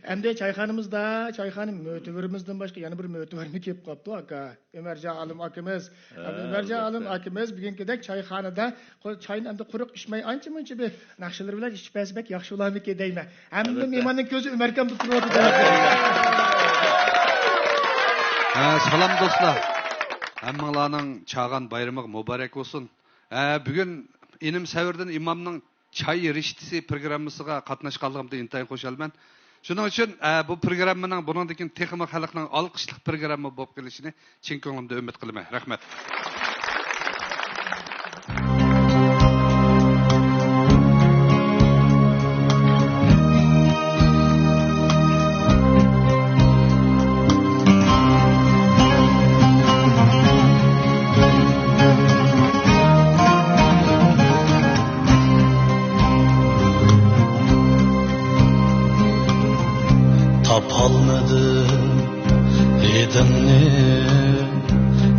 Hem de çayxanımızda, çayxanın mötüverimizden başka yani bir mötüverimi kep kaptı aka. Ömercan Alım akımız. Ömercan Alım akımız bugünküdek çayxanada çayın hem de kuruk içmeyi anca mınca bir nakşıları bile içip besbek yakşı olan bir deyme. Hem de mimanın gözü Ömerkan tutuyordu. Salam dostlar. Hammalarning çağan bayramı mübarek olsun. Bugün inim Sevir'den imamның çay richtisi programmasıga qatnaşqanlığımda intayin qo'shalman. Shuning uchun bu programmaning buningdan texnik xalqning olqishliq programma bo'lib kelishini chin ko'nglimda umid qilaman. Rahmat. Tapalmadım edimni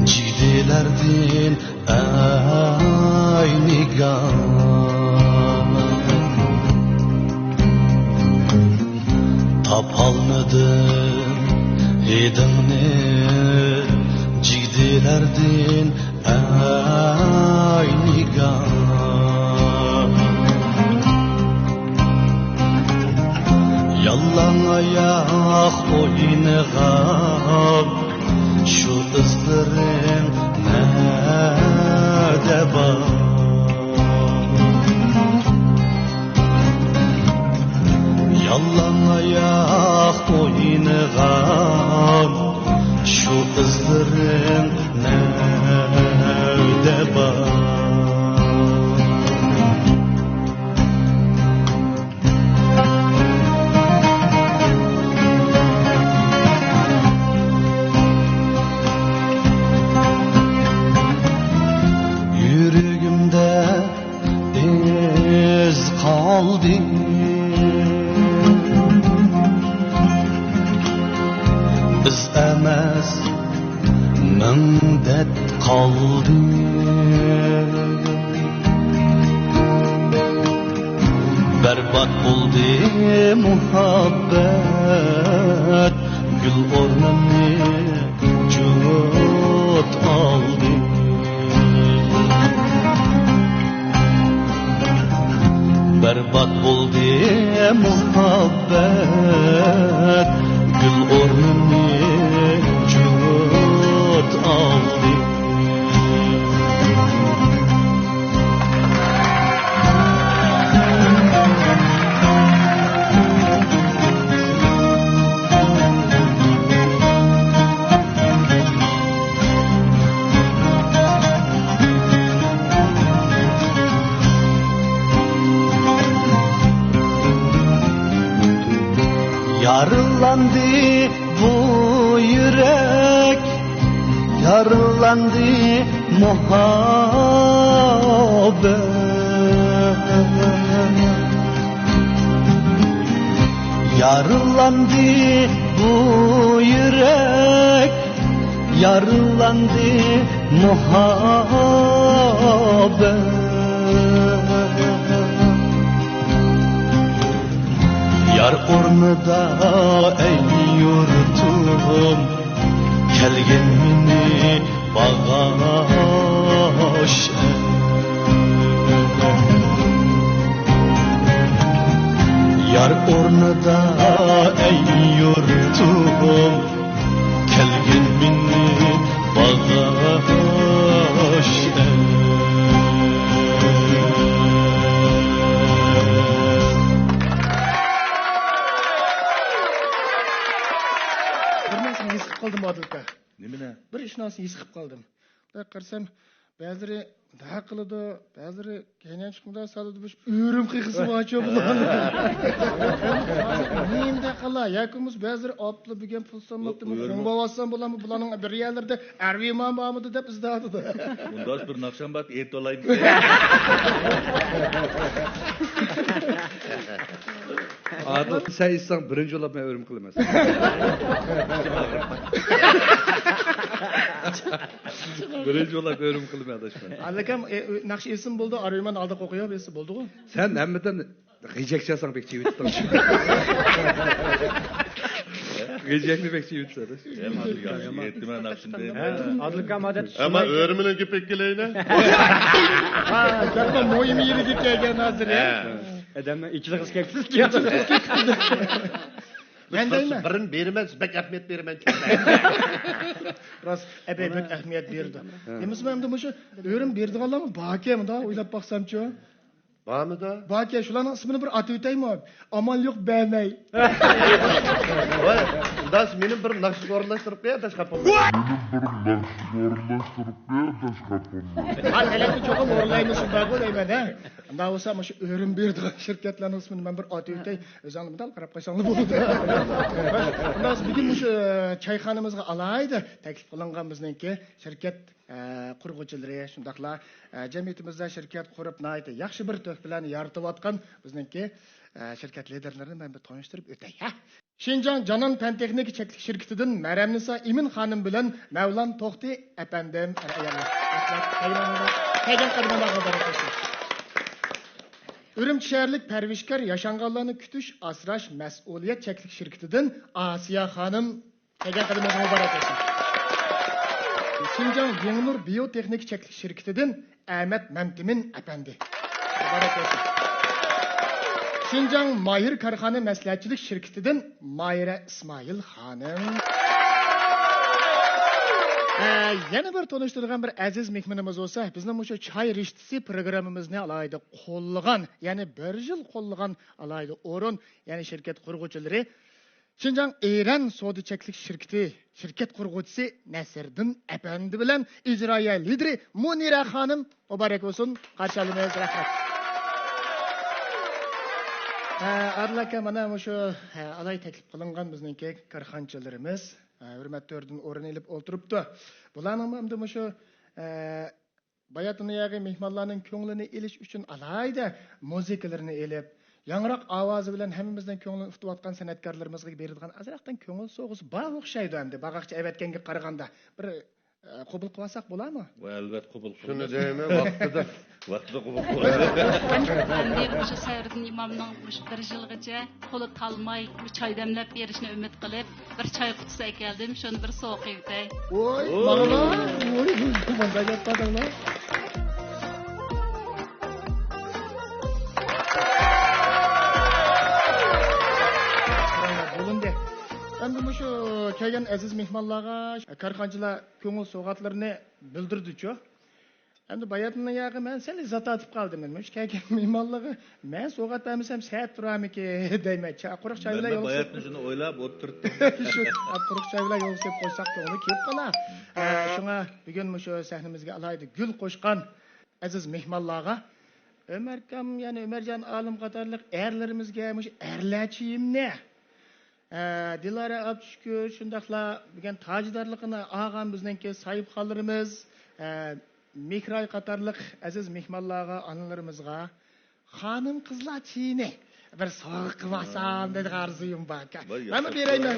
cidilerden aynigan Tapalmadım edimni cidilerden aynigan Yalan ayak oynağam şu izlerin nerede var Yalan ayak oynağam şu izlerin nerede var Biz emas mündet kaldı Berbat oldu muhabbet Gül ormanı cüvut aldı Berbat berbat bo'ldi muhabbat gul o'rnini jut oldi Yarılandı bu yürek, yarılandı muhabbet. Yarılandı bu yürek, yarılandı muhabbet. Yar ornida ey yurtum kelgen meni bağış Yar ornida ey yurtum kelgen meni bağış Kaldım Adılka. Nimine? Bir işnasını his qilib qoldim. Bunday qarsam, ba'zilari daha qiladi, ba'zilari kaynan chiqmada soladi, bu o'rim qiyg'isi bo'yicha bularni. Menda qala, yakimiz ba'zilari opli bo'lgan pul so'mmoqda, qo'ng'ib olsam bo'ladimi, bularning bir yerlarda arvimon bormidi deb izdadi. Bundosh bir naqshambat et olaymi. Adil sen insan birinci olab ben ölüm kılmaz. Birinci olab ölüm kılmaz adaşman. Alakam naqsh esim bo'ldi, arvimon aldı qo'qiyab esi bo'ldi-ku. Sen hemmeden gıcakçasan bekçi yutdun. Gıcaklı bekçi yutsan. Yetime naqshindayım. Adilkam adet. Ama öğrenmenin köpek geleyine. Ha, gapma mo'yimi yeriga kelgan hozir ya. Adamlar ikili kız kepsiz ki. Ben deyman. Birin bermez, bek ahmet bermen. Rost, epey bir ahamiyat berdi. Demismi endi shu o'rim berdiganlarmi bakemi da o'ylab baqsamchi. Bormi da? Baka shularning ismini bir atib o'taymi? Amal yo'q bermay. Voy, das mening bir naqsh o'rnashtirib qo'ya, dash qapim. Ha, elakni cho'qib o'rlaymiz shunday bo'layman ha. Unda bo'lsa shu o'rim berdigan shirkatlarning ismini men bir atib o'tay, o'zingni bilan qarab qo'ysanglar bo'ladi. Unda bugun shu choyxonamizga alayda taklif qilingan bizningki shirkat qurg'uvchilari shundaqlar jamiyatimizda shirkat qurib nayta yaxshi bir to'q bilan yaratayotgan bizningki shirkat liderlarini men bir tanishtirib o'tay ha. Şinjan Canan Fen Teknik Çeklik Şirketi'den Meremnisa İmin Hanım bilen Mevlan Tohti efendim Ürümçi şehirlik pervişkar yaşanganlarını kütüş asraş mesuliyet çeklik şirketinden Asiya Hanım mübarek olsun. Şinjan Yengnur Biyoteknik Çeklik Şirketi'den Ahmet Memtimin efendi mübarek olsun. Şinjan Mahir Karxana Məsləhətçilik Şirketi'den Mahirə İsmail Hanım. Yana bir tanıştırgan bir aziz mehmanımız olsa, bizning bu çay rishtisi programımızını alayda qo'llagan, yani bir yil qo'llagan alayda o'rin, yani şirket qurg'uvchilari Şinjan Eren Sodicheklik Şirketi şirket qurg'uvchisi Nasriddin Efendi bilan ijroiya lideri Munira Hanım mübarek olsun. Qarşılaymiz, rahmat. Arlaka mana shu alay taklif qilingan bizningki korxonchilarimiz hurmatli o'rdan o'rin olib o'tiribdi. Bularning hamda shu bayatniyagi mehmonlarning ko'nglini elish uchun alayda muzikalarni elib, yangroq ovozi bilan hammamizdan ko'nglini ufitayotgan san'atkorlarimizga berilgan azraqdan ko'ngil so'g'isi bor o'xshaydi endi. Bag'aqcha aytganga qaraganda bir qabul qilsak bo'ladimi? Albatta qabul qilamiz. Shuni deyman, vaqtida qabul qilamiz. Endi o'sha Sayriddin imomning bir yilgacha qo'li talmay choy damlab berishni umid qilib, bir choy qutisi keldim, shuni bir so'qib o'tay. Voy, mana, voy, bunday gaplarlar. kelgan aziz mehmonlarga, korxonchilar ko'ngil so'g'atlarini bildirdi-ku. Endi bayatını yağı men seni zat atıp kaldım ben. Şu kelgan mehmonlarga men so'g'at bermasam saat turamiki deyman. Quruq choy bilan yo'l bayatni shuni o'ylab o'tirdim. Shu quruq choy bilan yo'l sepib qo'ysak uni kelib qolar. Shunga bugun shu sahnamizga alayda gul qo'shgan aziz mehmonlarga Ömerkam yani Ömercan Alim qatorliq erlarimizga shu erlachiyimni Dilara Abşükür şundaqla bugun tajdorligini olgan bizningki sohibxonlarimiz Mikray qatorliq aziz mehmonlarga, onalarimizga xonim qizlar chiyni bir sovg'a qilmasam dedi arzuyim bor. Mana berayman.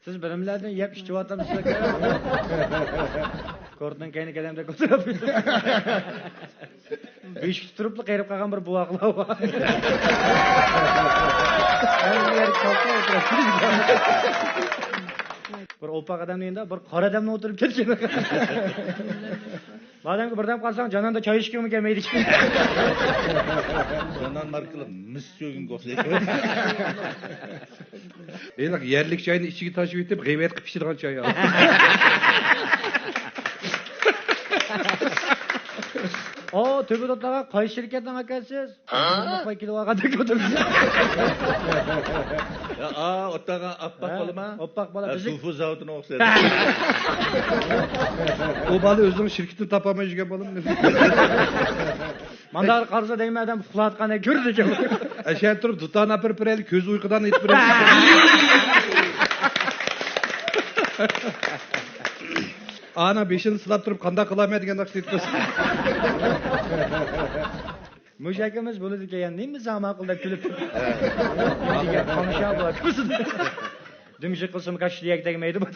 Siz bilimlardan yeb ichib Kortdan keyin kelamda ko'tarib. Besh turibli qeyrib qolgan bir buvoqlar bor. Bir opak odamning endi bir qora odamni o'tirib ketgan. Madamki birdan qolsang jononda choy ichgim kelmaydi. Jonon markali mis yo'gin qo'xlaydi. Endi yerlik choyni ichiga tashib yetib, g'iybat qilib pishirgan choy. O, töbe dotlaga qaysi şirketdan akasiz? Bakmay kelib olgandek o'tiribsiz. Ya, otaga oppoq bolama? Oppoq bola. Sufu zavodini o'xshaydi. O bola o'zining shirkatini topolmay yurgan bolam. Mandar qarza deyman adam uxlayotganda ko'rdi ekan. Asha turib dutan apirib beraylik, ko'z uyqudan yetib beraylik. Ana beşini silab turib qanday qilaman degan naqsh aytibsiz. Mushakimiz bo'ladi degan nima ma'quldab kulib. Degan konuşa bo'ladi. Dumshi qilsam kashliyak tegmaydi bu.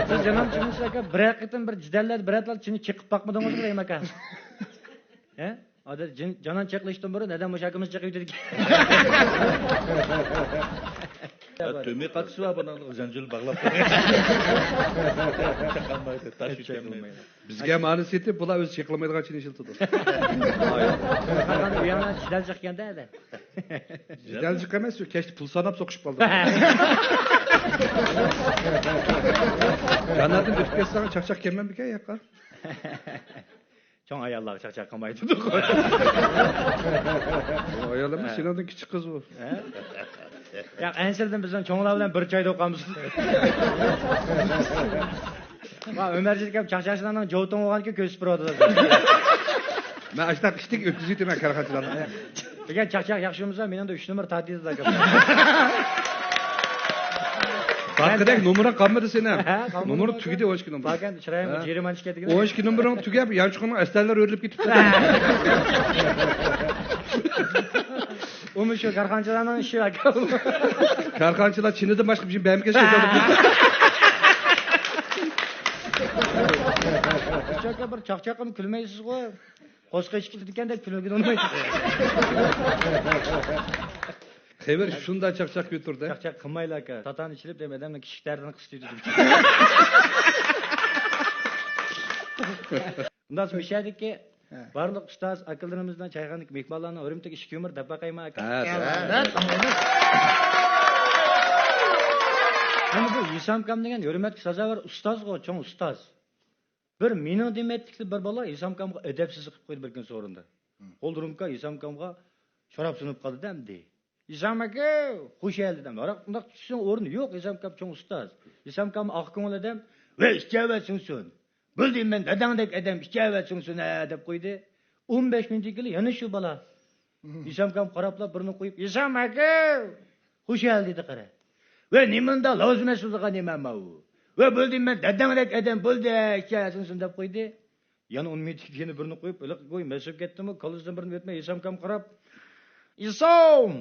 Siz janobchimiz aka bir qitim bir jidallar biratlar chini chiqib boqmadingizmi deyman aka. He? Odat janon chiqlishdan beri neden mushakimiz chiqib dedik. Töme qatысы var bana zanjil bağlab. Çaqalmaydı, taş yutmaydı. Bizga ma'ni setib, bular o'zi cheklamaydigan chini shiltidi. Qani u yoqdan jidal chiqqanda edi. Jidal chiq emas, kechda pul sanab so'qishib qoldi. Jannatdan o'tib ketsan, chaqchaq kelmanmi-kan yoqqa? Çoğun ayarlar çak kalmaydı. O ayarlar mı? Sinan'dan küçük kız o. Ya ensirden bizden çoğunlar bilen bir çayda okamız. Ömercilik hep çakçakçılardan çoğutan olan ki köz sıfır oldu. Ben açtak iştik ötüzüydüm ben karakaçılardan. Peki çakçak yakışımızda benim de 3 numara tatiliz de. Bakıdak numara kalmadı senin. Numara tügedi 12 numara. Bakın çırayım Ceriman şirketi gibi. 12 numaranın tügep yançıkının esterler örülüp gitip. Onu şu karkancılarının işi var. Karkancılar Çin'de başka bir şey beğenmek istiyor. Çakka bir çakçakım külmeysiz koy. Koşka içki diken de külügün olmaydı. Xever şunda çakçak götürdü. Çakçak kılmayla ka. Tatan içilip demeden kişilerden kıstıydı. Bundan sonra bir şey dedik ki barlık ustaz akıllarımızdan çayganlık mekmallarına örümtek işki ömür dabba kayma aka. Evet. Hani bu Yisamkam degen hürmetli saza var ustaz go, çoğun ustaz. Bir meni demetlikli bir bola Yisamkamga edepsizlik qilib qo'ydi bir kun so'rinda. Qo'ldirumka Yisamkamga sharab sunib qoldi demdi. Yisam aka, xush geldin. Biroq bundoq tushishning o'rni yo'q. Yisamkam cho'ng ustaz. Yisamkam oq ko'ngil odam. "Va, ichavatsin. Bildim men dadangdek odam ichavatsin" deb qo'ydi. 15 minut ikili yana shu bola. Yisamkam qarab birini qo'yib, "Yisam aka, xush geldin" dedi qara. "Va, nimanda lozim emasligiga nima bu? Va, bildim men dadangdek odam bo'ldi, ichavatsin" deb qo'ydi. Yana 10 minut ikini birini qo'yib, "Iliq qo'y, mesib ketdimi?" Qolizdan birini o'tmay Yisamkam qarab, "Yisom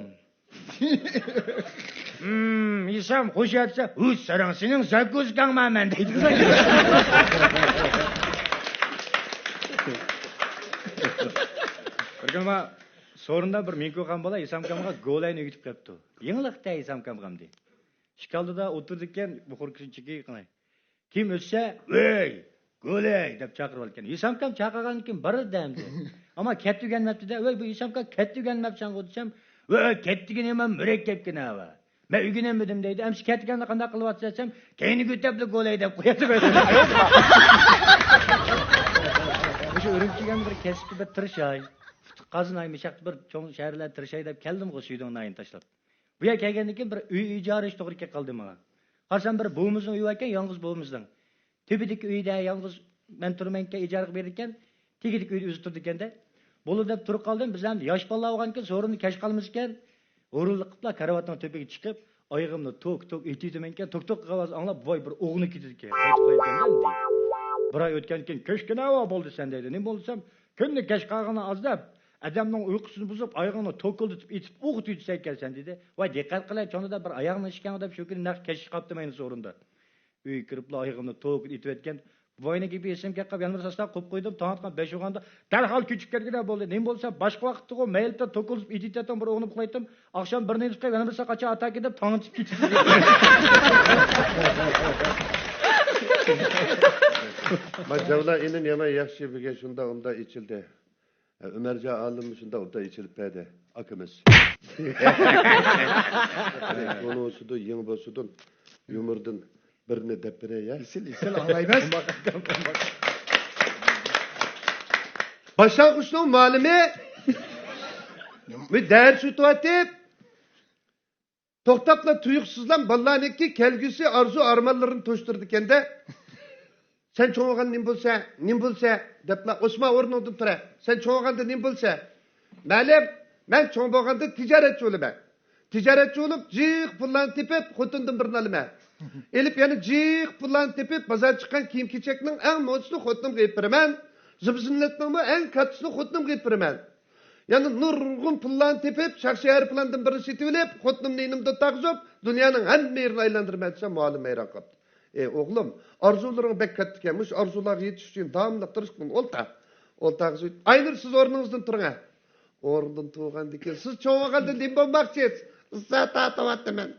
Yisam xush etsa, sarang sening zakuz kangman deydi. Bir kun so'rinda bir men ko'rgan bola Yisamkamga go'layni yutib qolibdi. Yengiliqda Yisamkamgam deydi. Shikaldida o'tirdi ekan, bu xurkinchiki qilay. Kim o'tsa, "Ey, go'lay" deb chaqirib olgan. Yisamkam chaqirgandan keyin bir demdi. Ammo kettuganmabdi-da. "Voy, bu Yisamkam kettuganmabsan" desam, "Va, kettigin emas, murakkabgina va. Ben ügünemedim deydi. Hem ketkenle kandak kılıp atsam, keyni götepli goley deyip koyatı Şu ürümçigen bir kesip bir tırşay. Qazın aymışaq bir çoğun şehirler tırşay deyip keldim o suyduğun ayın taşlap. Bu yer kelgendikin bir uy ijarı iş doğru kek kaldı bana. Qarsan bir buğumuzun uyu varken yalnız buğumuzdan. Tepedeki uyda yalnız ben turmenke ijarı verirken tegidik uyda üzü turdiken de bolu dep turib qaldım. Biz ham yosh balla bo'lganki sorunni kesh qilmizkan. O'rinli qilib karavotning tepaga chiqib, oyog'imni tok etitmenkan, tok ovoz anglab, voy bir o'g'ni ketdikan. Qaytib qo'yganman deydi. Bir oy o'tgan keyin ko'shga nima bo'ldi sen deydi. Nima bo'lsam, kunni kesh qolgani azdab, adamning uyqusini buzib, oyog'ini to'kiltib etib o'qitib ekansan dedi. Voy diqqat qilay, chonida bir oyoqni ishgan deb shu kuni naq kesh qolibdi meni so'rinda. Uyga kirib, oyog'imni to'kib etib etgan. Voyna gibi esimga qilib yana bir saslar qo'yib qo'ydim. Tong otgan 5 o'g'anda darhol ko'chib kelganda bo'ldi. Nima bo'lsa, boshqa vaqtda o mailda to'kilib etitdan bir o'g'ni qo'ydim. Oqshom bir nechta yana bir saqacha atak edib tong'itib ketdi. Majavla inin yana yaxshi birga shunda unda ichildi. Ömerca alim shunda unda ichilib berdi. Akamiz. Konusudu, yeng bo'lsudun, yumurdan birini deb berey ya. İsil ağlaymaz. Başlangıçның malimi ve ders ötüp toktapla tuyuksuzlan ballaneki kelgüsü arzu armanlarını toşturduken de sen çoğuğan nim bulsa depla Osman ornodun tura sen çoğuğanda nim bulsa malum ben çoğuğanda ticaretçi olup ben ticaretçi olup cık pullan tepip kutundum birini alıma elip yani cık pullan tepip pazar çıkan kiyim keçekinin en moçlu kutunum giyip birimen zıbzınletinin bu en katısını kutunum giyip birimen yani nurgun pullan tepip şahşehir pullandın birini sitülep kutunum neynimde takzıp dünyanın en meyirini aylandırmayacağım muhalim meyran kaptı. Oğlum arzularını bek kattıkenmiş arzularına yetiş için damla tırışkın olta kızı aynırsız ornunuzdan turun ha ornundan tuğan diken siz çoğuğanda limbon bakçıyız zata atavatты men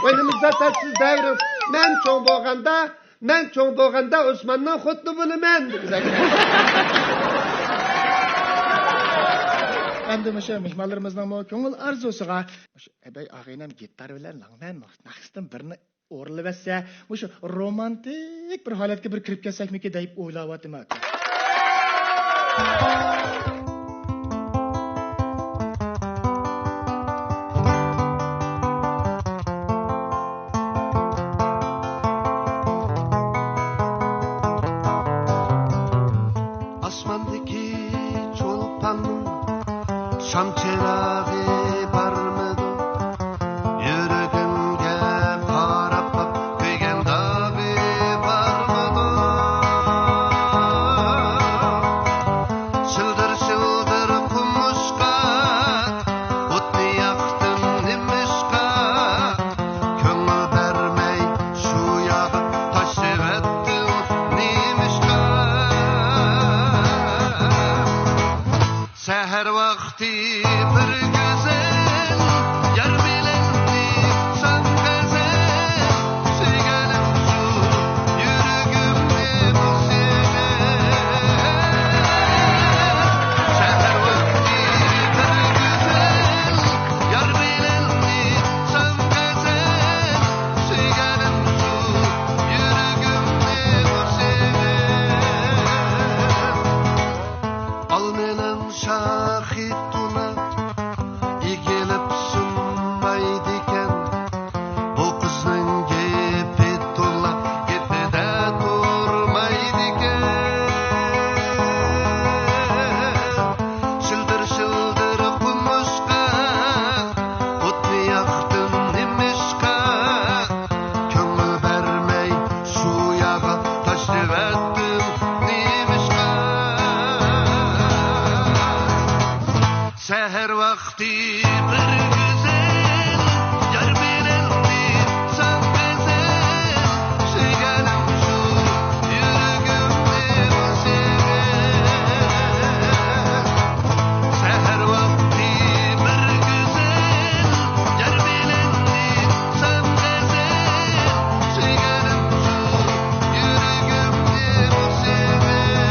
oynamız zata siz devrim men çoğun boğanda Osman'dan xutlu bulumen Endi o'sha mehmonlarimizning ko'ngil arzusiga ebay og'aynam gitar bilan langman naqsdan birini o'rilib etsa, o'sha romantik bir holatga bir kirib kelsakmiki deb o'ylayapman aka. Asmandaki çolpanın şam çerağı var mıdır? Yüreğimge karap bak köygen dağı var mıdır? Şıldır şıldır kumuşka otlu yaktın nimişka köngül vermey şu yağı taşıp ettin nimişka Seher vakti bir güzel yar bilendi sen güzel Söylenim şu yüreğimde bu sever Seher vakti bir güzel yar bilendi sen güzel Söylenim şu yüreğimde bu sever Al menem şahit tuna İgelip sunmaydiken Bu kızın gepi tula Gepide durmaydiken Şıldır şıldır kumuşka Otlu yaktın nimişka Köngül vermey şu yağa Taşlık ettin nimişka Seher vakti bir güzel yar bilendi sen güzel Söylenim şu yüreğimde bu sever Seher vakti bir güzel yar bilendi sen güzel Söylenim şu yüreğimde bu sever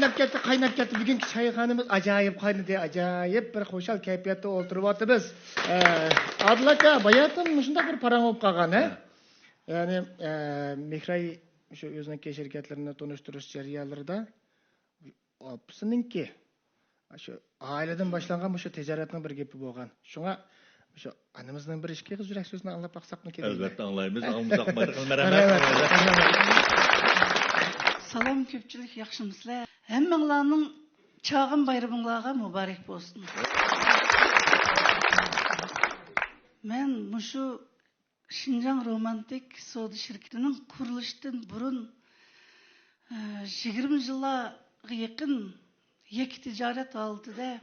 qaynab ketdi. Bugungi çayxonamiz ajoyib qaynadi, ajoyib bir xo'shal kayfiyatda o'tiryapmiz. Adil aka, bayatdan shunday bir parang bo'lib qolgan, ha? Ya'ni Mehray shu o'zining shirkatlarini to'nishtirish jarayonlarida opsininki shu oiladan boshlangan shu tijoratning bir gapi bo'lgan. Shunga shu anamizning bir ishga yurak so'zini anglab baqsaqmi kerak? Albatta anglaymiz. Almoq mayli Salam köpçülük yaxşımızlar. Hemmeğlerinin çağın bayramınlarga mübarek olsun. Men muşu Şinjan Romantik Soda şirketinin kuruluştan burun 20 yıla yakın yek ticaret altıda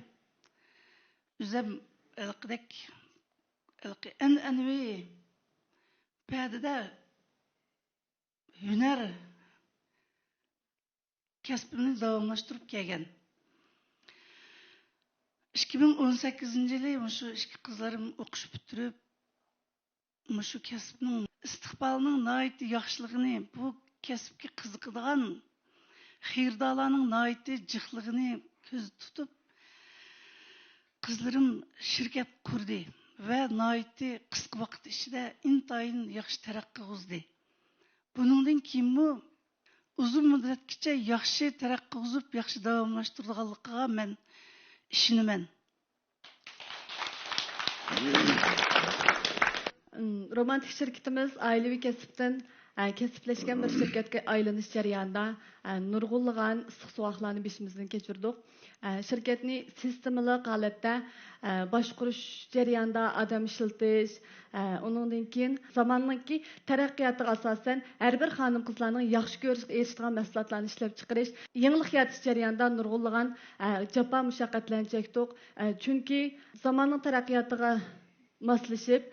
üzem elqidek envi pədədə hüner kasbini davamlaştırıp kelgan. 2018 yılı şu iki kızlarım okuş bitirip şu kasbning istiqbalining nayiti yaxşılığını bu kasbga qiziqadigan xiyirdalarning nayiti jiqligini ko'z tutib qizlarim shirkat qurdi va nayiti qisqa vaqt ichida intayin yaxshi taraqqiy qildi. Buningdan keyinmi uzun muddatgacha yaxshi taraqqiy qilib yaxshi davomlashtirganligiga men ishonaman. Romantik şirketimiz ailevi kesipten kesipleşken bir şirketke aylanish jarayonida nurg'unlagan issiq suvoqlarni beshimizdan kechirdik. Şirketni sistemalik holatda boshqarish jarayonida odam ishiltish, undan keyin zamonning taraqqiyotiga asosan har bir xonim qizlarning yaxshi ko'rishga erishadigan mahsulotlarni ishlab chiqarish, yangilik yaratish jarayonida nurg'unlagan jafo mushaqqatlarni chekdik. Chunki zamonning taraqqiyotiga maslashib,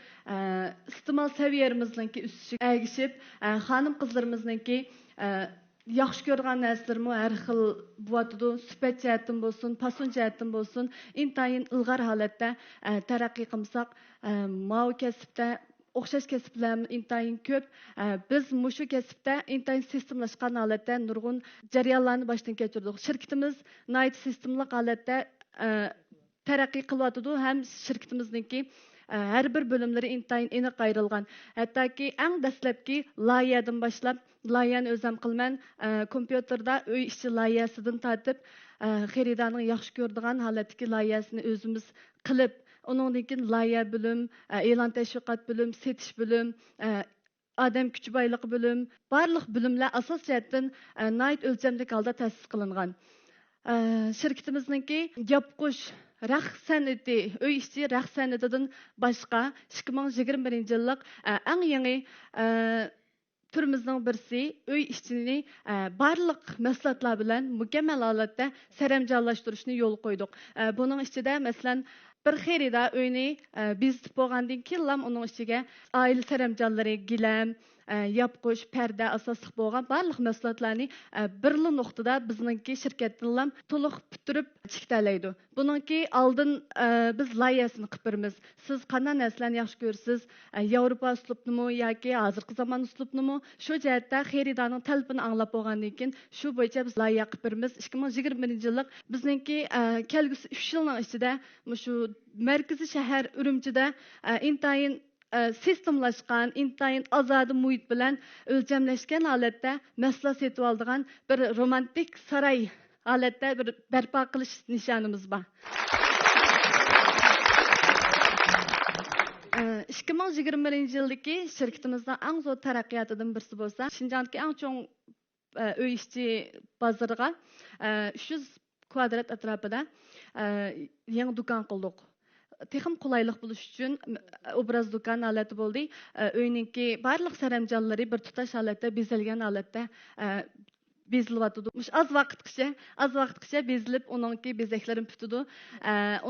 istimal saviyamizninki üstüge ergişip, hanım kızlarımızninki yaxshi ko'rgan narsalarmi har xil bo'tadi, sifat jihatdan bo'lsin, fason jihatdan bo'lsin, intayin ilg'or holatda taraqqiy qilsak, mau kasbda o'xshash kasblar intayin ko'p. Biz mushu kasbda intayin sistemlashgan holatda nurg'un jarayonlarni boshdan kechirdik. Shirkatimiz nayt sistemli holatda taraqqiy qilyotdi ham shirkatimizniki her bir bölümleri intayin aniq ayrılgan. Hatta ki en dastlabki loyihadan başlap, loyihani o'zim qilman, kompyuterda uy ichi loyihasidan tortib, xaridaning yaxshi ko'radigan holatdagi loyihasini o'zimiz qilib, undan keyin loyiha bölüm, e'lon tashviqot bölüm, setish bölüm, odam kuch boyligi bölüm, barliq bölümler asos jihatdan nayt o'lchamlik holda ta'sis qilingan. Şirketimizningki yapqush raq san'ati, uy ichi raq san'atidan boshqa 2021 yillik eng yangi turimizning birisi uy ichini barliq mahsulotlar bilan mukammal holatda saramjonlashtirishni yo'l qo'ydik. Buning ichida masalan bir xerida uyni bezitib bo'lgandan keyin uning ichiga oila saramjonlari, gilam, yapqush, parda asosli bo'lgan barliq mahsulotlarni birli nuqtada bizningki shirkatdan to'liq bitirib chiktalaydi. Buningki oldin biz loyihasini qilib, siz qanday narsalarni yaxshi ko'rsiz, Yevropa uslubnimi yoki hozirgi zamon uslubnimi, shu jihatda xaridaning talabini anglab bo'lgandan keyin shu bo'yicha biz loyiha qilib 2021 yillik bizningki kelgusi 3 yilning ichida shu markaziy shahar Urumchida intayin sistemlashgan, intayin azodi muhit bilan o'lchamlashgan holatda mahsulot setib oladigan bir romantik saroy holatda bir barpo qilish nishonimiz bor. 2021 yildagi shirkatimizning eng zo'r taraqqiyotidan birisi bo'lsa, Shinjongdagi eng chong uy ishchi bozoriga 300 kvadrat atrofida yangi do'kon qildik. Texim qulaylik bo'lish uchun obraz do'kon holati bo'ldi. Uyninki barliq saramjonlari bir tutash holatda bezalgan holatda bezilyotdi. Az vaqtgacha bezilib, uningki bezaklarim bitdi.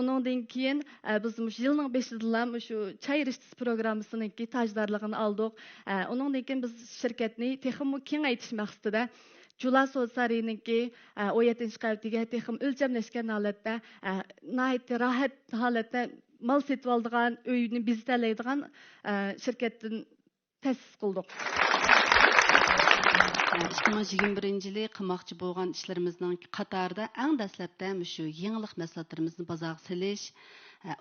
Uningdan keyin biz yilning 5-idan shu chay rishtisi programmasininki tajdorligini oldik. Uningdan keyin biz shirkatni texim kengaytirish maqsadida Jula So'sarininki 17 qavatiga texim o'lchamlashgan holatda, nihoyat rohat holatda mal setib oladigan, uyni bezitalaydigan shirkatdan ta'sis qildik. 2021 yılı qilmoqchi bo'lgan ishlarimizning qatorida eng dastlabda shu yangilik mahsulotlarimizni bozorga selish,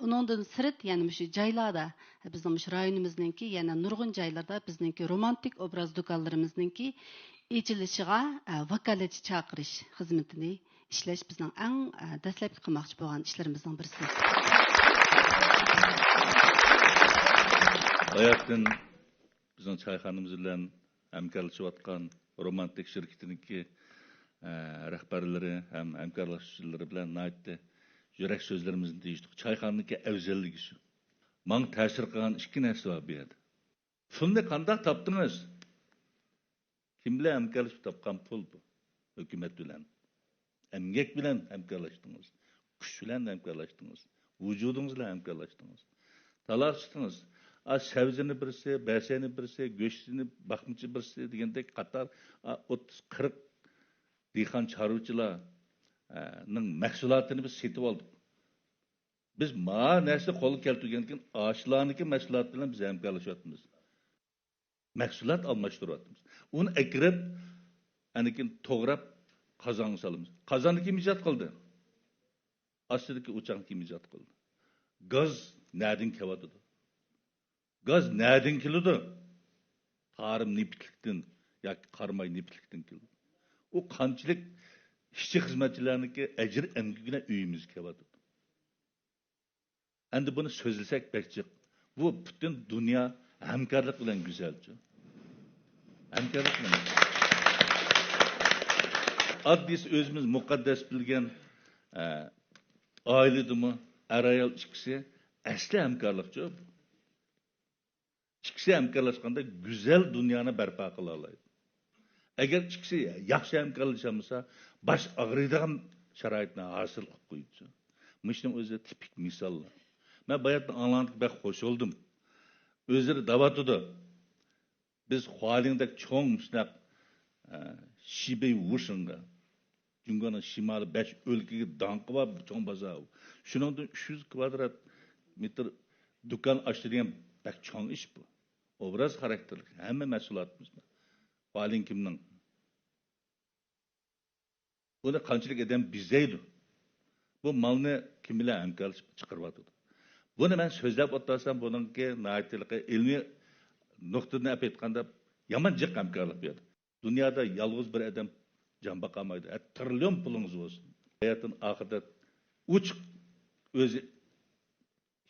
uningdan sirt, ya'ni shu joylarda bizning shu rayonimizningki, yana nurg'un joylarda bizningki romantik obraz do'konlarimizningki ichilishiga vakolatchi chaqirish xizmatini ishlash bizning eng dastlabki qilmoqchi bo'lgan ishlarimizning birisi. Hayatın bizim çayxanamız bilan hamkorlashayotgan romantik şirketiniki rahbarlari ham hamkorlashuvchilari bilan naytdi yurak so'zlarimizni deyishdik. Çayxananiki afzalligi shu. Men ta'sir qilgan ikki narsa bor bu yerda. Pulni qanday topdingiz? Kim bilan hamkorlashib topgan pul bu? Hukumat bilan. Emgek bilan hamkorlashdingiz. Kuch bilan hamkorlashdingiz. Vujudingiz bilan hamkorlashdingiz. Talashdingiz. Sebzini birisi, beseni birisi, göçtini bakımcı birisi degandek qatar 30-40 dehqon chorvachilarning mahsulotini biz setib oldik. Biz ma narsa qo'lga keltirgankin ashlarniki mahsulot bilan biz hamkorlashyapmiz. Mahsulot almashtiryapmiz. Uni akirib, anikin to'g'rab qozonga solamiz. Qozonni kim ijod qildi? Ostidagi o'choqni kim ijod qildi? Gaz nereden kelyapti? Gaz nereden keldi? Tarım niplikten yoki qarmay niplikten keldi. O qanchalik ishchi xizmatchilarniki ajr emgigina uyimizga kelyapti. Endi buni so'zlasak bekchiq. Bu butun dunyo hamkorlik bilan go'zalchi. Hamkorlik bilan. Addis o'zimiz muqaddas bilgan oiladimi, er-ayol ikkisi asli hamkorlikchi. İkisi hamkorlashganda güzel dünyani barpo qila oladi. Agar ikkisi yaxshi hamkorlashamasa, bosh og'riydigan sharoitni hosil qilib qo'ydi. Mishning o'zi tipik misollar. Men bayatni anlanib bak xo'sh oldum. O'zlari davatudi. Biz Hualingda cho'ng shunaq Shibei Wushinga Jungoning shimoli 5 o'lkaga danqi bor cho'ng bozor. Shuningdan 300 kvadrat metr do'kon ochtirgan bak cho'ng ish bu. Obraz xarakterlik hamma mahsulotimiz. Hualing kimning? Buni qanchalik odam bizaydi. Bu malni kim bilan hamkorlashib chiqaryapti. Buni men so'zlab o'tirsam, buningki naytilqi ilmiy nuqtadan aytganda yomon jiq hamkorlik berdi. Dunyoda yolg'iz bir odam jon boqolmaydi. Trillion pulingiz bo'lsin. Hayotning oxirida uch o'zi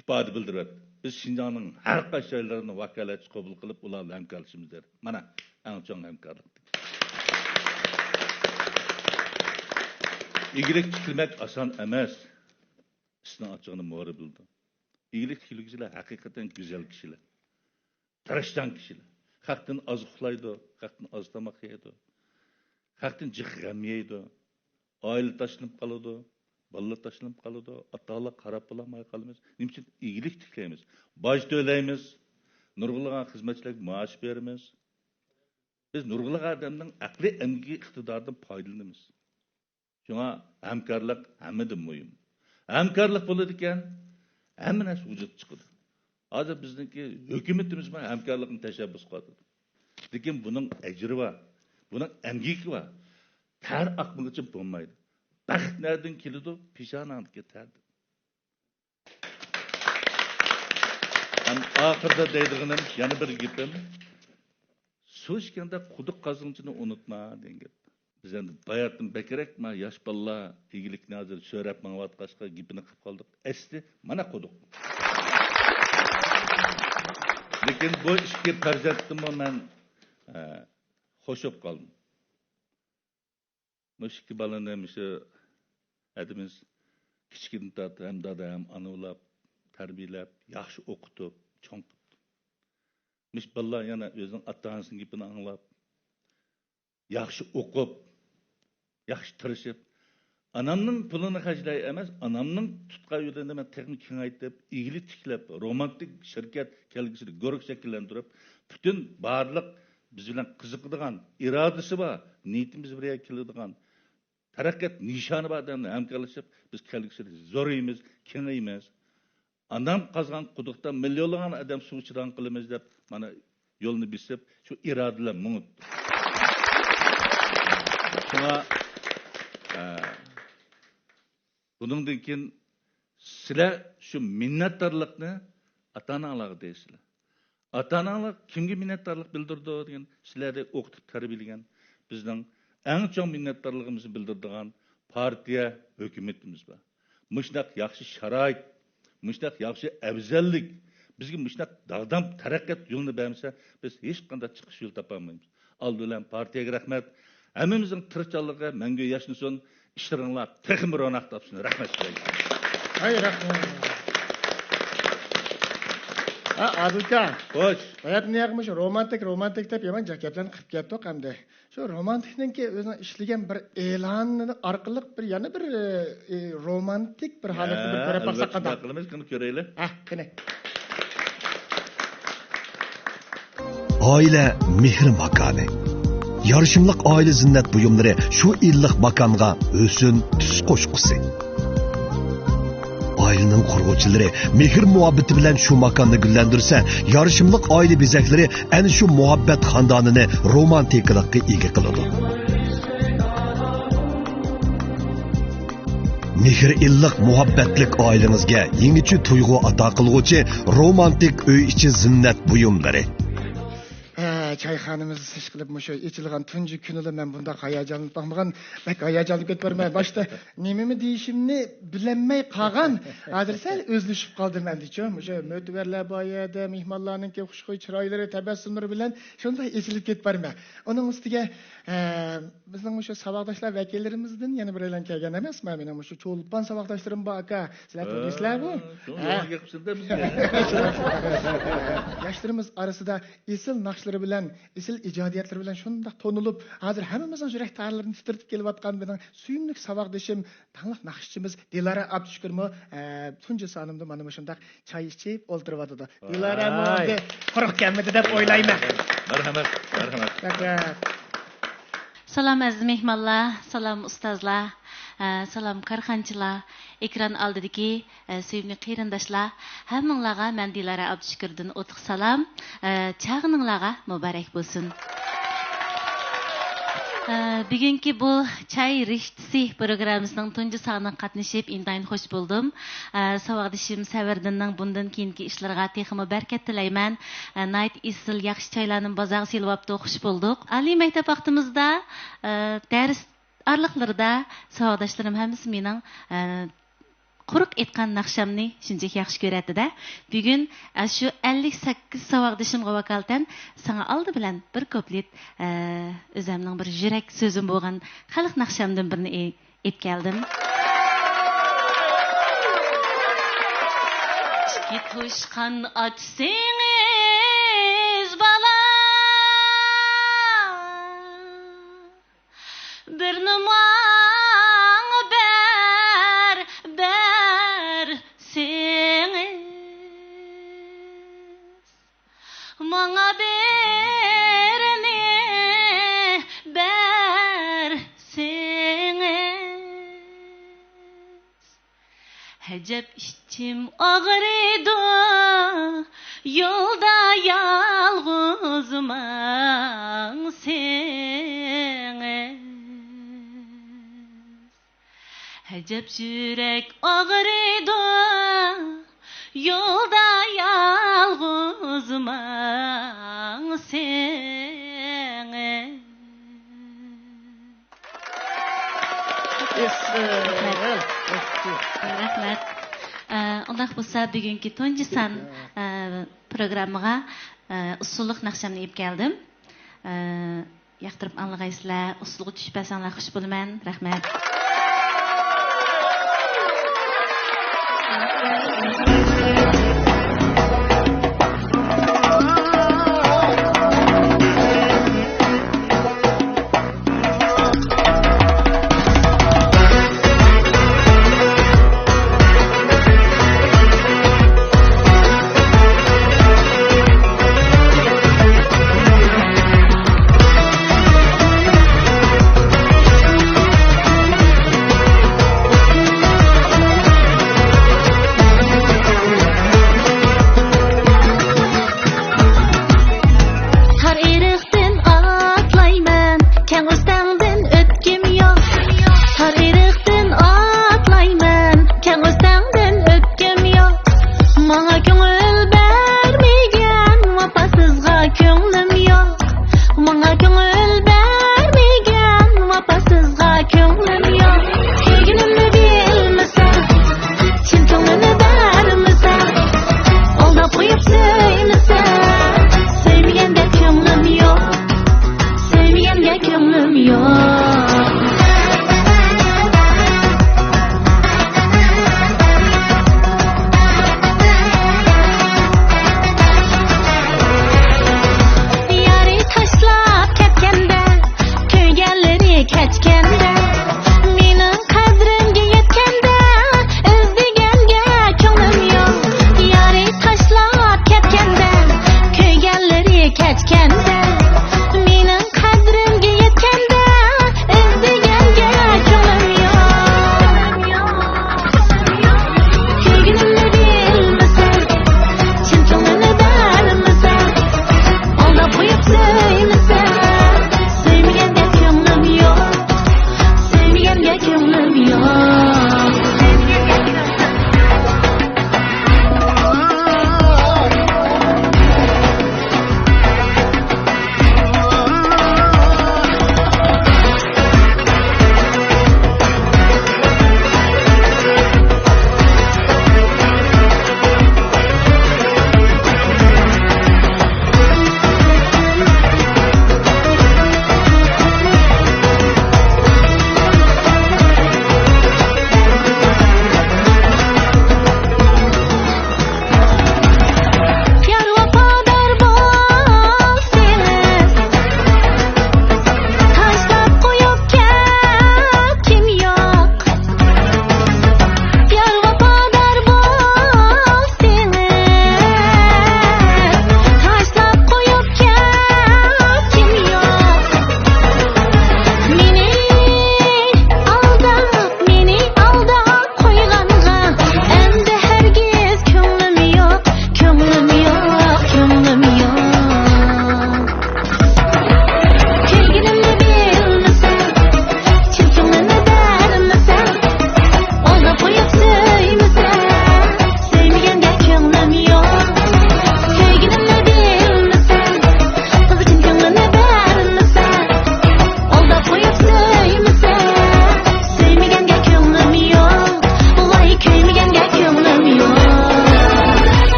ifoda bildiryapti. Biz Şinjan'ın her qaysi joylarini vakolatchi qabul qilib ularni hamkorlashimiz der. Mana eng chong hamkorlik. İyilik tikilmek asan emas. Sizning ochig'ini mo'ri bildi. İyilik tikilgüchilar haqiqatan go'zal kishilar. Tirishchan kishilar. Xalqdan oz uxlaydi, xalqdan oz tomoq yeydi. Xalqdan jiq g'am yeydi. Oila tashlanib qoladi. Balla taşlanıp kalıdı, atalı qarab bulamay qalımız. Nim için iyilik tiklaymiz. Baş töyleymiz, nurgulagan xizmetçilik maaş verimiz. Biz nurgulagan adamның aqli emgi iqtidardan faydalanamiz. Şuna hamkorlik hammadan muhim. Hamkorlik bo'ladigan hamma narsa vujud chiqadi. Hozir bizningki hukumatimiz bilan hamkorlikni tashabbus qiladi. Lekin buning ajri bor, buning emgiki bor. Ter aqmig'icha bo'lmaydi. Baxt nereden keldi? Pişanandı getirdi. Hem ahırda deydiğinin yanı bir gipim. Su içkende kuduk kazınçını unutma denge. Biz endi bayatın bekerek ma yaş balla iyilik nazır söylep manvat kaşka gipini kıp kaldık. Esli mana kuduk. Lekin bu işki perzettim'i ben hoşup kaldım. Müşki balın demişi adımız kichkin tat hem dada hem anılap, terbiyelep, yaxşı okutup, çoğun qıptı. Miş balla yana özünün ata-anasının gipini anlap, yaxşı okup, yaxşı tırışıp, anamның pulunu xarjlay emas, anamның tutqa yolunda men texnik kengaytib, iyilik tiklep, romantik şirket kelgisini görük şekillendirip, bütün barlıq biz bilan qiziqadigan irodasi bor, niyatimiz birga keladigan taraqqiyot nishoni bor odamni hamkorlashib biz kelgusida zo'raymiz, kengaymiz. Anam qazgan quduqda millionlagan odam suv ichidan qilamiz deb mana yo'lni bisib, shu irodalar mung'ib. Şuna bundan keyin sizlar shu minnatdorlikni ota-onalarga deysizlar. Ota-onalar kimga minnatdorlik bildirdi degan sizlarni o'qitib tarbiyalagan bizning eng chong minnatdorligimizni bildiradigan partiya hukumatimiz bor. Mushtaq yaxshi sharoit, mushtaq yaxshi afzallik bizga mushtaq dag'dam taraqqiyot yo'lini bermasa biz hech qanday chiqish yo'l topolmaymiz. Aldilan partiyaga rahmat. Hammamizning tirikchiligiga mangu yashnasin. İşlerinler tekmir onak tapsın. Rahmet size. Hayır, rahmet. Adilka. Hoş. Hayat ne yapmış? Romantik tep yaman caketlerini kırıp yaptı kamde. Şu romantikten ki özüne işleyen bir elanın arkalık bir yana bir romantik bir halatı bir göre baksak kadar. Aklımız kını köreyle. Kine. Aile mehr makanı. Yarışımlıq aile zinnet buyumları şu illik makanğa ösün tüs qoşqusi. Ailenin qurğuchileri mehr muhabbeti bilan şu makanni gullandirsa, yarışımlıq aile bezakları ana şu muhabbet xandonini romantiklikka ega qiladi. Mehr illik muhabbetlik ailengizga yangicha tuyg'u ato qilguvchi romantik uy ichi zinnet buyumlari. Çayxanımızı seç qilib mushu içilgan tunji kunida men bunda hayajonlanib baxmagan, bak hayajonlanib ketbermay. Boshda nimami deyishimni bilinmay qolgan. Hozir sal o'zlashib qoldim endi-chi. Mushu mo'tverlar boyada mehmonlarning xushxo'y chiroylari, tabassumlari bilan shunday içilib ketbermay. Onun ustiga bizning mushu saboqdoshlar vakillarimizdan yana bir e'lon kelgan emasmi? Mening mushu cho'lpan saboqdoshlarim bor aka. Sizlar ko'rdingizlar bu? Yoshlarimiz orasida esil naqshlari bilan, esil ijodiyatlar bilan shunday tonilib, hozir hammamizning yurak ta'rlarini titritib kelayotgan mening suyimli saboqdoshim, tanliq naqshchimiz Dilara Abdushukurmi tunji sonimda mana shunday choy ichib o'ltiryapti. Dilara mo'de quruq kelmadi deb o'ylayman. Marhamat. Salam aziz mehmonlar, salam ustozlar, salam karxanchilar, ekran oldidagi sevimli qarindoshlar, hammanglarga men Dilara Abdushukurdan o'tiq salam, chag'ininglarga muborak bo'lsin. Bugungi bu Çay Rishtisi programmasining tunji sonida qatnashib intayin xush bo'ldim. Saboqdoshim Savardinning bundan keyingi ishlariga texmo barkat tilayman. Night isil yaxshi choylarning bozorga silyapti, xush bo'ldik. Oliy maktab vaqtimizda dars arliqlarida saboqdoshlarim hammasi mening quruq etgan naqshamni shunchalik yaxshi ko'radi-da. Bugun shu 58 saboqdoshimga vakolatan sana oldi bilan bir koplet o'zimning bir yurak so'zim bo'lgan xalq naqshamdan birini ep keldim. Ikki to'shqan ochsangiz bala bir nima Manga berini berseniz Hacep içim ağrıdı Yolda yalğızıma seniz Hacep yürek ağrıdı Yolda yalğızıma seni. Rahmat. Undaq bo'lsa bugungi tunji son programmaga usulliq naqshamni olib keldim. Yoqtirib anlag'aysizlar, usulga tushib bo'lsanglar xush bo'laman. Rahmat.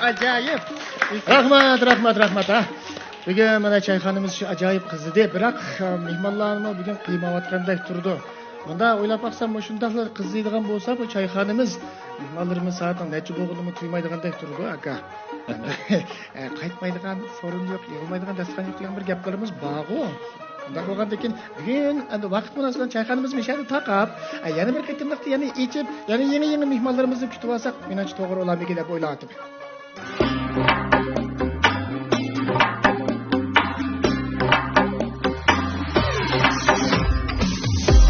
Ajoyib. Rahmat. Bugun mana çayxonamiz shu ajoyib qizidi, biroq mehmonlarimiz bugun qiymayotgandek turdi. Bunda o'ylab baqsam, shundaqlar qiziydigan bo'lsa, bu çayxonamiz mehmonlarimiz soatning necha bo'lganini tuymaydigandek turdi, aka. Qaytmaydigan sorun yo'q, yig'ilmaydigan dasturxon yo'q degan bir gaplarimiz bor-ku. Bunday bo'lgandan keyin bugun endi vaqt munosabati çayxonamiz mishadi taqab, yana bir qitimliqni yana ichib, yana yangi mehmonlarimizni kutib olsak, menimcha to'g'ri olarmiki deb o'yladim.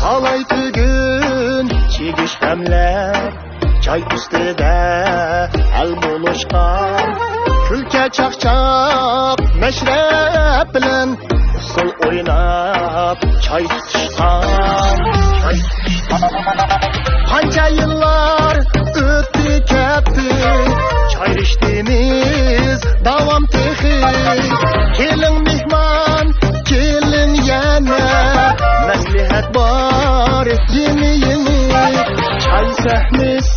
Talay tügün çigiş hemler çay üstüde el buluşkan külke çakçak meşrep bilen usul oynap çay tutuşkan Kanca yıllar öttü ketti çay içtiğimiz davam tehi gelin mihman gelin yana Meslihat var yeni çay sahnesi